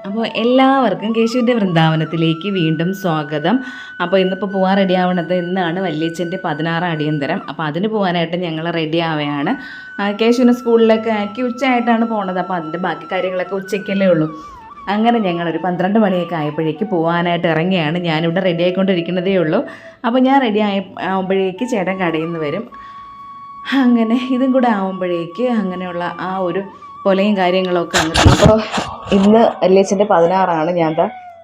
അപ്പോൾ എല്ലാവർക്കും കേശുവിൻ്റെ വൃന്ദാവനത്തിലേക്ക് വീണ്ടും സ്വാഗതം. അപ്പോൾ ഇന്നിപ്പോൾ പോകാൻ റെഡി ആവണത് ഇന്നാണ് വല്യച്ഛൻ്റെ 16 അടിയന്തരം. അപ്പോൾ അതിന് പോകാനായിട്ട് ഞങ്ങൾ റെഡി ആവുകയാണ്. കേശുവിനെ സ്കൂളിലൊക്കെ ആക്കി ഉച്ചയായിട്ടാണ് പോണത്. അപ്പോൾ അതിൻ്റെ ബാക്കി കാര്യങ്ങളൊക്കെ ഉച്ചയ്ക്കല്ലേ ഉള്ളൂ. അങ്ങനെ ഞങ്ങളൊരു 12 മണിയൊക്കെ ആയപ്പോഴേക്ക് പോകാനായിട്ട് ഇറങ്ങിയാണ്. ഞാനിവിടെ റെഡി ആയിക്കൊണ്ടിരിക്കുന്നതേ ഉള്ളൂ. അപ്പോൾ ഞാൻ റെഡി ആകുമ്പോഴേക്ക് ചേട്ടൻ കടയിൽ നിന്ന് വരും. അങ്ങനെ ഇതും കൂടെ ആകുമ്പോഴേക്ക് അങ്ങനെയുള്ള ആ ഒരു കൊലയും കാര്യങ്ങളൊക്കെ അങ്ങ്. അപ്പോൾ ഇന്ന് വല്യച്ഛൻ്റെ 16 ഞാൻ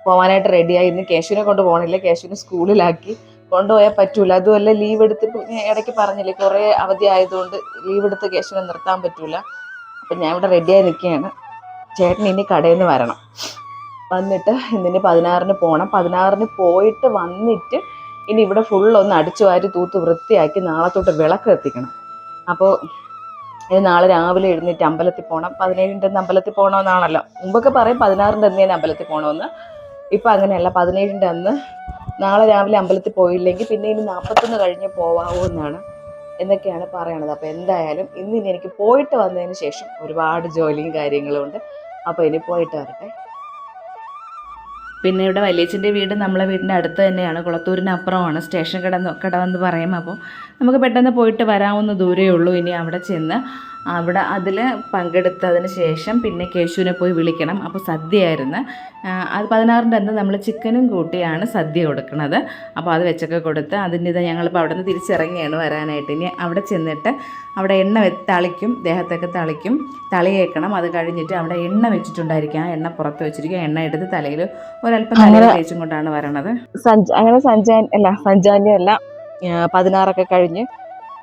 പോകാനായിട്ട് റെഡിയായി. ഇന്ന് കേശുവിനെ കൊണ്ട് പോകണില്ല, കേശുവിനെ സ്കൂളിലാക്കി കൊണ്ടുപോയാൽ പറ്റൂല. അതുമല്ല ലീവ് എടുത്ത് ഇടയ്ക്ക് പറഞ്ഞില്ലേ കുറേ അവധി ആയതുകൊണ്ട് ലീവ് എടുത്ത് കേശുവിനെ നിർത്താൻ പറ്റൂല. അപ്പം ഞാൻ ഇവിടെ റെഡിയായി നിൽക്കുകയാണ്. ചേട്ടൻ ഇനി കടയിൽ നിന്ന് വരണം, വന്നിട്ട് ഇന്നിന് 16 പോകണം. 16 പോയിട്ട് വന്നിട്ട് ഇനി ഇവിടെ ഫുള്ളൊന്ന് അടിച്ചു വാരി തൂത്ത് വൃത്തിയാക്കി നാളെ തൊട്ട് വിളക്ക് എത്തിക്കണം. അപ്പോൾ നാളെ രാവിലെ എഴുന്നേറ്റ് അമ്പലത്തിൽ പോകണം. 17 അമ്പലത്തിൽ പോകണമെന്നാണല്ലോ. മുമ്പൊക്കെ പറയും 16 തന്നെ അമ്പലത്തിൽ പോകണമെന്ന്. ഇപ്പം അങ്ങനെയല്ല, 17 അന്ന് നാളെ രാവിലെ അമ്പലത്തിൽ പോയില്ലെങ്കിൽ പിന്നെ ഇനി 41 കഴിഞ്ഞ് പോവാമോ എന്നാണ് എന്നൊക്കെയാണ് പറയണത്. അപ്പോൾ എന്തായാലും ഇനി എനിക്ക് പോയിട്ട് വന്നതിന് ശേഷം ഒരുപാട് ജോലിയും കാര്യങ്ങളും ഉണ്ട്. അപ്പോൾ ഇനി പോയിട്ട് വരട്ടെ. പിന്നെ ഇവിടെ വല്യച്ഛൻ്റെ വീട് നമ്മളെ വീടിൻ്റെ അടുത്ത് തന്നെയാണ്, കുളത്തൂരിന് അപ്പുറമാണ്. സ്റ്റേഷൻ കടവെന്ന് പറയും. അപ്പോൾ നമുക്ക് പെട്ടെന്ന് പോയിട്ട് വരാവുന്ന ദൂരമേ ഉള്ളൂ. ഇനി അവിടെ ചെന്ന് അതിൽ പങ്കെടുത്തതിന് ശേഷം പിന്നെ കേശുവിനെ പോയി വിളിക്കണം. അപ്പോൾ സദ്യയായിരുന്നു. അത് 16 അന്ന് നമ്മൾ ചിക്കനും കൂട്ടിയാണ് സദ്യ കൊടുക്കുന്നത്. അപ്പോൾ അത് വെച്ചൊക്കെ കൊടുത്ത് അതിൻ്റെ ഞങ്ങളിപ്പോൾ അവിടെ നിന്ന് തിരിച്ചിറങ്ങിയാണ് വരാനായിട്ട്. ഇനി അവിടെ ചെന്നിട്ട് അവിടെ എണ്ണ തളിക്കും, ദേഹത്തൊക്കെ തളിയേക്കണം. അത് കഴിഞ്ഞിട്ട് അവിടെ എണ്ണ വെച്ചിട്ടുണ്ടായിരിക്കും. ആ എണ്ണ പുറത്ത് വെച്ചിരിക്കും. എണ്ണ എടുത്ത് തലയിൽ ഒരല്പം തലയിൽ തേച്ചും കൊണ്ടാണ് വരണത്. അങ്ങനെ സഞ്ചാന്യല്ല 16 കഴിഞ്ഞ്.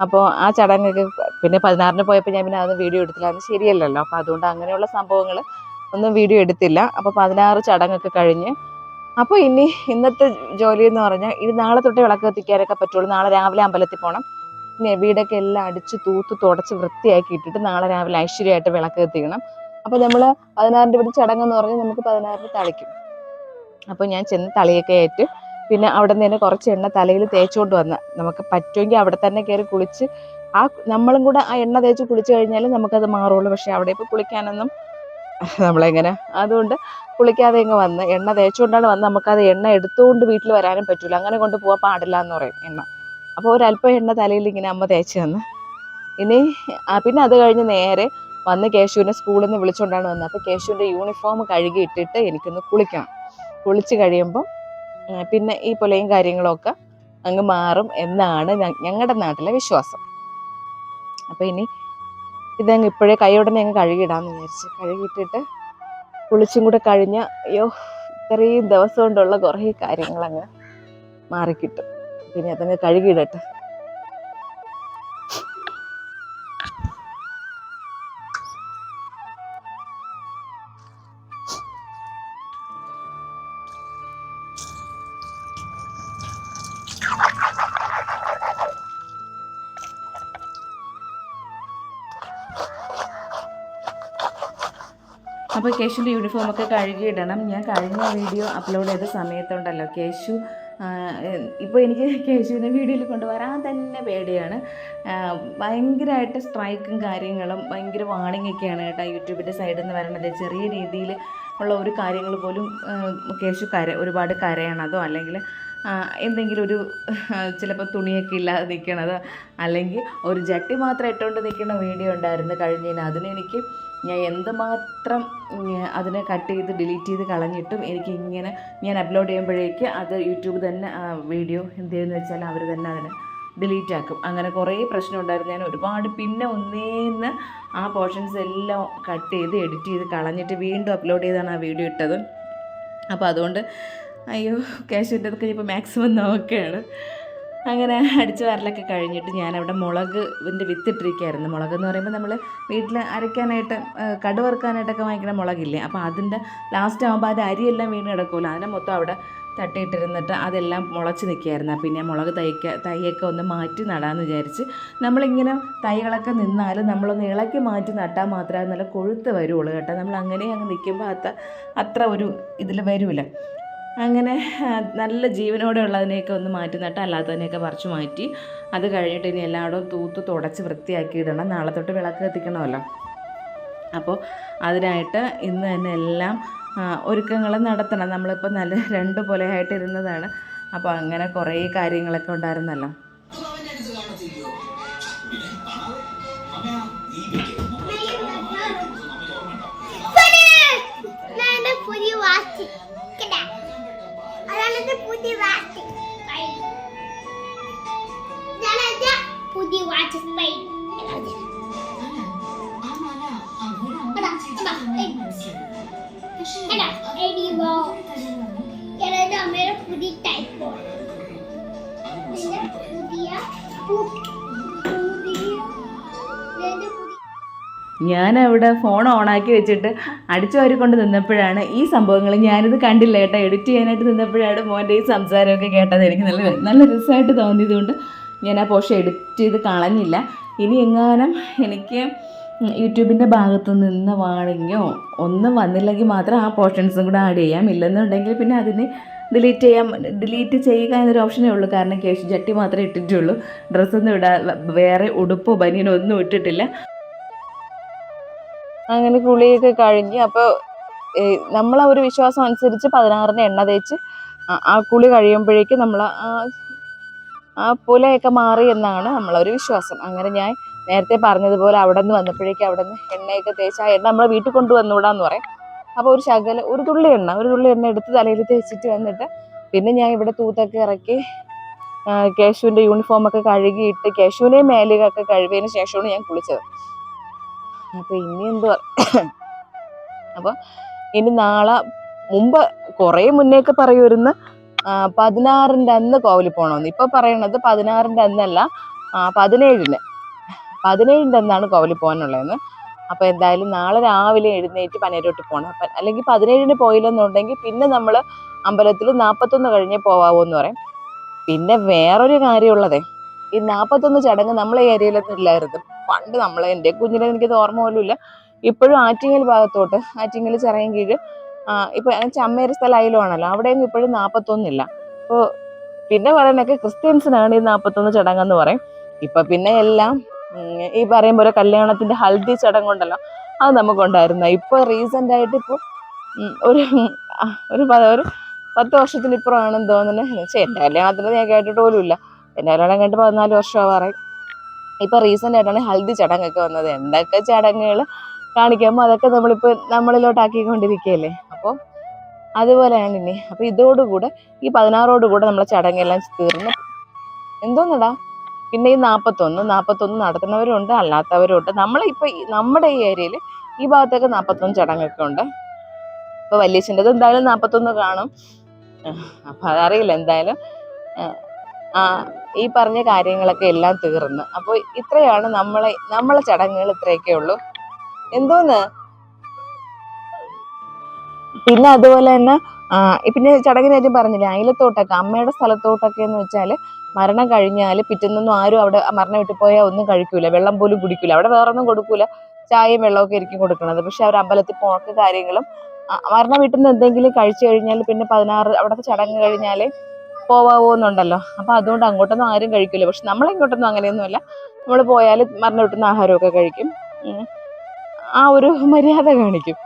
അപ്പോൾ ആ ചടങ്ങൊക്കെ പിന്നെ 16 പോയപ്പോൾ ഞാൻ പിന്നെ അത് വീഡിയോ എടുത്തില്ല, അത് ശരിയല്ലല്ലോ. അപ്പോൾ അതുകൊണ്ട് അങ്ങനെയുള്ള സംഭവങ്ങൾ ഒന്നും വീഡിയോ എടുത്തില്ല. അപ്പോൾ 16 ചടങ്ങൊക്കെ കഴിഞ്ഞ്. അപ്പോൾ ഇനി ഇന്നത്തെ ജോലി എന്ന് പറഞ്ഞാൽ ഇത് നാളെ തൊട്ട് വിളക്ക് കത്തിക്കാനൊക്കെ പറ്റുള്ളൂ. നാളെ രാവിലെ അമ്പലത്തിൽ പോകണം. പിന്നെ വീടൊക്കെ എല്ലാം അടിച്ച് തൂത്ത് തുടച്ച് വൃത്തിയാക്കി ഇട്ടിട്ട് നാളെ രാവിലെ ഐശ്വര്യമായിട്ട് വിളക്ക് കത്തിക്കണം. അപ്പോൾ നമ്മൾ 16 ഇവിടെ ചടങ്ങെന്ന് പറഞ്ഞാൽ നമുക്ക് 16 തളിക്കും. അപ്പോൾ ഞാൻ ചെന്ന് തളിയൊക്കെ ഏറ്റ് പിന്നെ അവിടെ നിന്ന് തന്നെ കുറച്ച് എണ്ണ തലയിൽ തേച്ചുകൊണ്ട് വന്ന് നമുക്ക് പറ്റുമെങ്കിൽ അവിടെ തന്നെ കയറി കുളിച്ച് നമ്മളും കൂടെ ആ എണ്ണ തേച്ച് കുളിച്ച് കഴിഞ്ഞാൽ നമുക്കത് മാറുള്ളൂ. പക്ഷേ അവിടെ ഇപ്പോൾ കുളിക്കാനൊന്നും നമ്മളെങ്ങനെ, അതുകൊണ്ട് കുളിക്കാതെ ഇങ്ങ് വന്ന് എണ്ണ തേച്ചുകൊണ്ടാണ് വന്ന്. നമുക്കത് എണ്ണ എടുത്തുകൊണ്ട് വീട്ടിൽ വരാനും പറ്റില്ല, അങ്ങനെ കൊണ്ട് പോകാൻ പാടില്ല എന്ന് പറയും എണ്ണ. അപ്പോൾ ഒരല്പം എണ്ണ തലയിൽ ഇങ്ങനെ അമ്മ തേച്ച് തന്ന്. ഇനി പിന്നെ അത് കഴിഞ്ഞ് നേരെ വന്ന് കേശുവിനെ സ്കൂളിൽ നിന്ന് വിളിച്ചുകൊണ്ടാണ് വന്നത്. അപ്പോൾ കേശുവിൻ്റെ യൂണിഫോം കഴുകി ഇട്ടിട്ട് എനിക്കൊന്ന് കുളിക്കണം. കുളിച്ച് കഴിയുമ്പോൾ പിന്നെ ഈ പൊലയും കാര്യങ്ങളൊക്കെ അങ്ങ് മാറും എന്നാണ് ഞങ്ങളുടെ നാട്ടിലെ വിശ്വാസം. അപ്പോൾ ഇനി ഇതങ്ങ് ഇപ്പോഴേ കൈയോടനെ അങ്ങ് കഴുകിയിടാമെന്ന് വിചാരിച്ച് കഴുകിയിട്ടിട്ട് കുളിച്ചും കൂടെ കഴിഞ്ഞാൽ ഇത്രയും ദിവസം കൊണ്ടുള്ള കുറേ കാര്യങ്ങളങ്ങ് മാറിക്കിട്ടും. പിന്നെ അതങ്ങ് കഴുകിയിടട്ടെ. അപ്പോൾ കേശുവിൻ്റെ യൂണിഫോമൊക്കെ കഴുകിയിടണം. ഞാൻ കഴിഞ്ഞ വീഡിയോ അപ്ലോഡ് ചെയ്ത സമയത്തുണ്ടല്ലോ, കേശു ഇപ്പോൾ എനിക്ക് കേശുവിനെ വീഡിയോയിൽ കൊണ്ടുവരാൻ തന്നെ പേടിയാണ്. ഭയങ്കരമായിട്ട് സ്ട്രൈക്കും കാര്യങ്ങളും ഭയങ്കര വാണിങ്ങൊക്കെയാണ് കേട്ടോ യൂട്യൂബിൻ്റെ സൈഡിൽ നിന്ന് വരണത്. ചെറിയ രീതിയിൽ ഉള്ള ഒരു കാര്യങ്ങൾ പോലും കേശു ഒരുപാട് കരയണതോ അല്ലെങ്കിൽ എന്തെങ്കിലും ഒരു ചിലപ്പോൾ തുണിയൊക്കെ ഇല്ലാതെ നിൽക്കണത് അല്ലെങ്കിൽ ഒരു ജട്ടി മാത്രം ഇട്ടുകൊണ്ട് നിൽക്കുന്ന വീഡിയോ ഉണ്ടായിരുന്നു കഴിഞ്ഞതിന്. അതിനെനിക്ക് ഞാൻ എന്തുമാത്രം അതിനെ കട്ട് ചെയ്ത് ഡിലീറ്റ് ചെയ്ത് കളഞ്ഞിട്ടും എനിക്ക് ഇങ്ങനെ ഞാൻ അപ്ലോഡ് ചെയ്യുമ്പോഴേക്ക് അത് യൂട്യൂബ് തന്നെ വീഡിയോ എന്ത് ചെയ്യുമെന്ന് വെച്ചാൽ അവർ തന്നെ അതിനെ ഡിലീറ്റ് ആക്കും. അങ്ങനെ കുറേ പ്രശ്നം ഉണ്ടായിരുന്നു. ഞാൻ ഒരുപാട് പിന്നെ ഒന്നേന്ന് ആ പോർഷൻസ് എല്ലാം കട്ട് ചെയ്ത് എഡിറ്റ് ചെയ്ത് കളഞ്ഞിട്ട് വീണ്ടും അപ്ലോഡ് ചെയ്താണ് ആ വീഡിയോ ഇട്ടത്. അപ്പോൾ അതുകൊണ്ട് അയ്യോ കേശുവിൻ്റെ അതൊക്കെ ഇപ്പോൾ മാക്സിമം നോക്കുകയാണ്. അങ്ങനെ അടിച്ച് വരലൊക്കെ കഴിഞ്ഞിട്ട് ഞാനവിടെ മുളകിൻ്റെ വിത്തിട്ടിരിക്കുകയായിരുന്നു. മുളകെന്ന് പറയുമ്പോൾ നമ്മൾ വീട്ടിൽ അരയ്ക്കാനായിട്ട് കടുവറുക്കാനായിട്ടൊക്കെ വാങ്ങിക്കുന്ന മുളകില്ലേ, അപ്പോൾ അതിൻ്റെ ലാസ്റ്റ് ആകുമ്പോൾ അത് അരിയെല്ലാം വീണ് കിടക്കുമല്ലോ, അതിനെ മൊത്തം അവിടെ തട്ടിയിട്ടിരുന്നിട്ട് അതെല്ലാം മുളച്ച് നിൽക്കുകയായിരുന്നു. പിന്നെ മുളക് തൈയൊക്കെ ഒന്ന് മാറ്റി നടാമെന്ന് വിചാരിച്ച്. നമ്മളിങ്ങനെ തൈകളൊക്കെ നിന്നാലും നമ്മളൊന്ന് ഇളക്കി മാറ്റി നട്ടാൽ മാത്രമേ നല്ല കൊഴുത്ത് വരുള്ളൂ കേട്ടോ. നമ്മൾ അങ്ങനെ അങ്ങ് നിൽക്കുമ്പോൾ അത്ര ഒരു ഇതിൽ വരില്ല. അങ്ങനെ നല്ല ജീവനോടെ ഉള്ളതിനെയൊക്കെ ഒന്ന് മാറ്റി നട്ട് അല്ലാത്തതിനെയൊക്കെ പറിച്ചു മാറ്റി. അത് കഴിഞ്ഞിട്ട് ഇനി എല്ലായിടവും തൂത്ത് തുടച്ച് വൃത്തിയാക്കി ഇടണം. നാളെ തൊട്ട് വിളക്ക് കത്തിക്കണമല്ലോ. അപ്പോൾ അതിനായിട്ട് ഇന്ന് തന്നെ എല്ലാം ഒരുക്കങ്ങൾ നടത്തണം. നമ്മളിപ്പോൾ നല്ല 2 പോലെയായിട്ട് ഇരുന്നതാണ്. അപ്പോൾ അങ്ങനെ കുറേ കാര്യങ്ങളൊക്കെ ഉണ്ടായിരുന്നല്ലോ. പുതിയ വാച്ച് പുതിയ ടൈപ്പ് ഞാനവിടെ ഫോൺ ഓണാക്കി വെച്ചിട്ട് അടിച്ചു വാരിക്കൊണ്ട് നിന്നപ്പോഴാണ് ഈ സംഭവങ്ങൾ, ഞാനിത് കണ്ടില്ല കേട്ടോ, എഡിറ്റ് ചെയ്യാനായിട്ട് നിന്നപ്പോഴാണ് മോൻ്റെ ഈ സംസാരമൊക്കെ കേട്ടത്. എനിക്ക് നല്ല രസമായിട്ട് തോന്നിയതുകൊണ്ട് ഞാൻ ആ പോർഷൻ എഡിറ്റ് ചെയ്ത് കളഞ്ഞില്ല. ഇനി എങ്ങാനും എനിക്ക് യൂട്യൂബിൻ്റെ ഭാഗത്തു നിന്ന് വാണിങ്ങോ ഒന്നും വന്നില്ലെങ്കിൽ മാത്രം ആ പോർഷൻസും കൂടെ ആഡ് ചെയ്യാം. ഇല്ലെന്നുണ്ടെങ്കിൽ പിന്നെ അതിന് ഡിലീറ്റ് ചെയ്യുക എന്നൊരു ഓപ്ഷനേ ഉള്ളൂ. കാരണം കേശു ചട്ടി മാത്രമേ ഇട്ടിട്ടുള്ളൂ. ഡ്രസ്സൊന്നും വേറെ ഉടുപ്പോ ബനിയനോ ഒന്നും ഇട്ടിട്ടില്ല. അങ്ങനെ കുളിയൊക്കെ കഴിഞ്ഞ് അപ്പോൾ നമ്മളെ ഒരു വിശ്വാസം അനുസരിച്ച് 16-ന് എണ്ണ തേച്ച് ആ കുളി കഴിയുമ്പോഴേക്കും നമ്മൾ ആ പുലയൊക്കെ മാറി എന്നാണ് നമ്മളൊരു വിശ്വാസം. അങ്ങനെ ഞാൻ നേരത്തെ പറഞ്ഞതുപോലെ അവിടെ നിന്ന് വന്നപ്പോഴേക്കും അവിടെ നിന്ന് എണ്ണയൊക്കെ തേച്ച് ആ എണ്ണ നമ്മളെ വീട്ടിൽ കൊണ്ടുവന്നുകൂടാന്ന് പറയും. അപ്പോൾ ഒരു തുള്ളി എണ്ണ എടുത്ത് തലയിൽ തേച്ചിട്ട് വന്നിട്ട് പിന്നെ ഞാൻ ഇവിടെ തൂത്തൊക്കെ ഇറക്കി കേശുവിൻ്റെ യൂണിഫോമൊക്കെ കഴുകിയിട്ട് കേശുവിനെയും മേലുകൊക്കെ കഴുകിയതിന് ശേഷമാണ് ഞാൻ കുളിച്ചത്. അപ്പോൾ ഇനി എന്തുവാ, അപ്പോൾ ഇനി നാളെ കുറേ മുന്നേയൊക്കെ പറയുമായിരുന്നു 16-ൻ്റെ അന്ന് കോവിലിൽ പോകണമെന്ന്. ഇപ്പോൾ പറയണത് 16-ൻ്റെ അന്നല്ല, 17-ന് 17-ൻ്റെ അന്നാണ് കോവിലിൽ പോകാനുള്ളതെന്ന്. അപ്പോൾ എന്തായാലും നാളെ രാവിലെ എഴുന്നേറ്റ് പനേരോട്ട് പോകണം. അപ്പം അല്ലെങ്കിൽ 17-ന് പോയില്ലെന്നുണ്ടെങ്കിൽ പിന്നെ നമ്മൾ അമ്പലത്തിൽ 41 കഴിഞ്ഞേ പോവാമോ എന്ന് പറയും. പിന്നെ വേറൊരു കാര്യമുള്ളതേ, ഈ 41 ചടങ്ങ് നമ്മളെ ഏരിയയിലൊന്നും ഇല്ലായിരുന്നു പണ്ട്. എൻ്റെ കുഞ്ഞിലെ എനിക്കത് ഓർമ്മ പോലും ഇല്ല. ഇപ്പോഴും ആറ്റിങ്ങൽ ഭാഗത്തോട്ട്, ആറ്റിങ്ങൽ ചിറയൻകീഴ്, ഇപ്പോൾ ചമ്മേര സ്ഥലം അയിലുമാണല്ലോ, അവിടെയൊന്നും ഇപ്പോഴും 41 ഇല്ല. അപ്പോൾ പിന്നെ പറയണൊക്കെ ക്രിസ്ത്യൻസിനാണ് ഈ 41 ചടങ്ങെന്ന് പറയും. ഇപ്പം പിന്നെ എല്ലാം ഈ പറയും പോലെ കല്യാണത്തിൻ്റെ ഹൽദി ചടങ്ങുണ്ടല്ലോ, അത് നമുക്കുണ്ടായിരുന്നു. ഇപ്പോൾ റീസെൻ്റ് ആയിട്ട് ഇപ്പോൾ ഒരു 10 വർഷത്തിനിപ്പുറമാണെന്ന് തോന്നുന്നത്. എൻ്റെ കല്യാണത്തിന് ഞാൻ കേട്ടിട്ട് പോലും ഇല്ല. എൻ്റെ കല്യാണം കഴിഞ്ഞിട്ട് 14 വർഷമാവാറായി. ഇപ്പോൾ റീസെൻ്റ് ആയിട്ടാണ് ഹൽദി ചടങ്ങൊക്കെ വന്നത്. എന്തൊക്കെ ചടങ്ങുകൾ കാണിക്കുമ്പോൾ അതൊക്കെ നമ്മളിലോട്ടാക്കിക്കൊണ്ടിരിക്കുകയല്ലേ. അപ്പോൾ അതുപോലെയാണ് ഇനി. അപ്പോൾ ഇതോടുകൂടെ ഈ 16-ഓടുകൂടെ നമ്മളെ ചടങ്ങെല്ലാം തീർന്നു. എന്തോന്നടാ, പിന്നെ ഈ 41 നടത്തുന്നവരുണ്ട്, അല്ലാത്തവരുണ്ട്. നമ്മളിപ്പോൾ നമ്മുടെ ഈ ഏരിയയിൽ ഈ ഭാഗത്തൊക്കെ 41 ചടങ്ങൊക്കെ ഉണ്ട്. ഇപ്പോൾ വല്യച്ഛൻ്റെത് എന്തായാലും 41 കാണും. അപ്പം അതറിയില്ല. എന്തായാലും ഈ പറഞ്ഞ കാര്യങ്ങളൊക്കെ എല്ലാം തീർന്ന്. അപ്പോൾ ഇത്രയാണ് നമ്മളെ ചടങ്ങുകൾ, ഇത്രയൊക്കെ ഉള്ളൂ. എന്തോന്ന് പിന്നെ അതുപോലെ തന്നെ പിന്നെ ചടങ്ങിന് കാര്യം പറഞ്ഞില്ലേ, അയലത്തോട്ടൊക്കെ അമ്മയുടെ സ്ഥലത്തോട്ടൊക്കെ എന്ന് വെച്ചാൽ മരണം കഴിഞ്ഞാൽ പിറ്റേന്നൊന്നും ആരും അവിടെ മരണം വിട്ടു പോയാൽ ഒന്നും കഴിക്കൂല, വെള്ളം പോലും കുടിക്കൂല. അവിടെ വേറെ ഒന്നും കൊടുക്കൂല, ചായയും വെള്ളമൊക്കെ ആയിരിക്കും കൊടുക്കുന്നത്. പക്ഷെ അവർ അമ്പലത്തിൽ പോക്ക് കാര്യങ്ങളും മരണം വീട്ടിൽ നിന്ന് എന്തെങ്കിലും കഴിച്ചു കഴിഞ്ഞാൽ പിന്നെ 16 അവിടുത്തെ ചടങ്ങ് കഴിഞ്ഞാൽ പോവാമോന്നുണ്ടല്ലോ. അപ്പം അതുകൊണ്ട് അങ്ങോട്ടൊന്നും ആരും കഴിക്കില്ല. പക്ഷെ നമ്മളിങ്ങോട്ടൊന്നും അങ്ങനെയൊന്നുമല്ല. നമ്മൾ പോയാൽ മരണം വീട്ടിൽ നിന്ന് ആഹാരമൊക്കെ കഴിക്കും, ആ ഒരു മര്യാദ കാണിക്കും.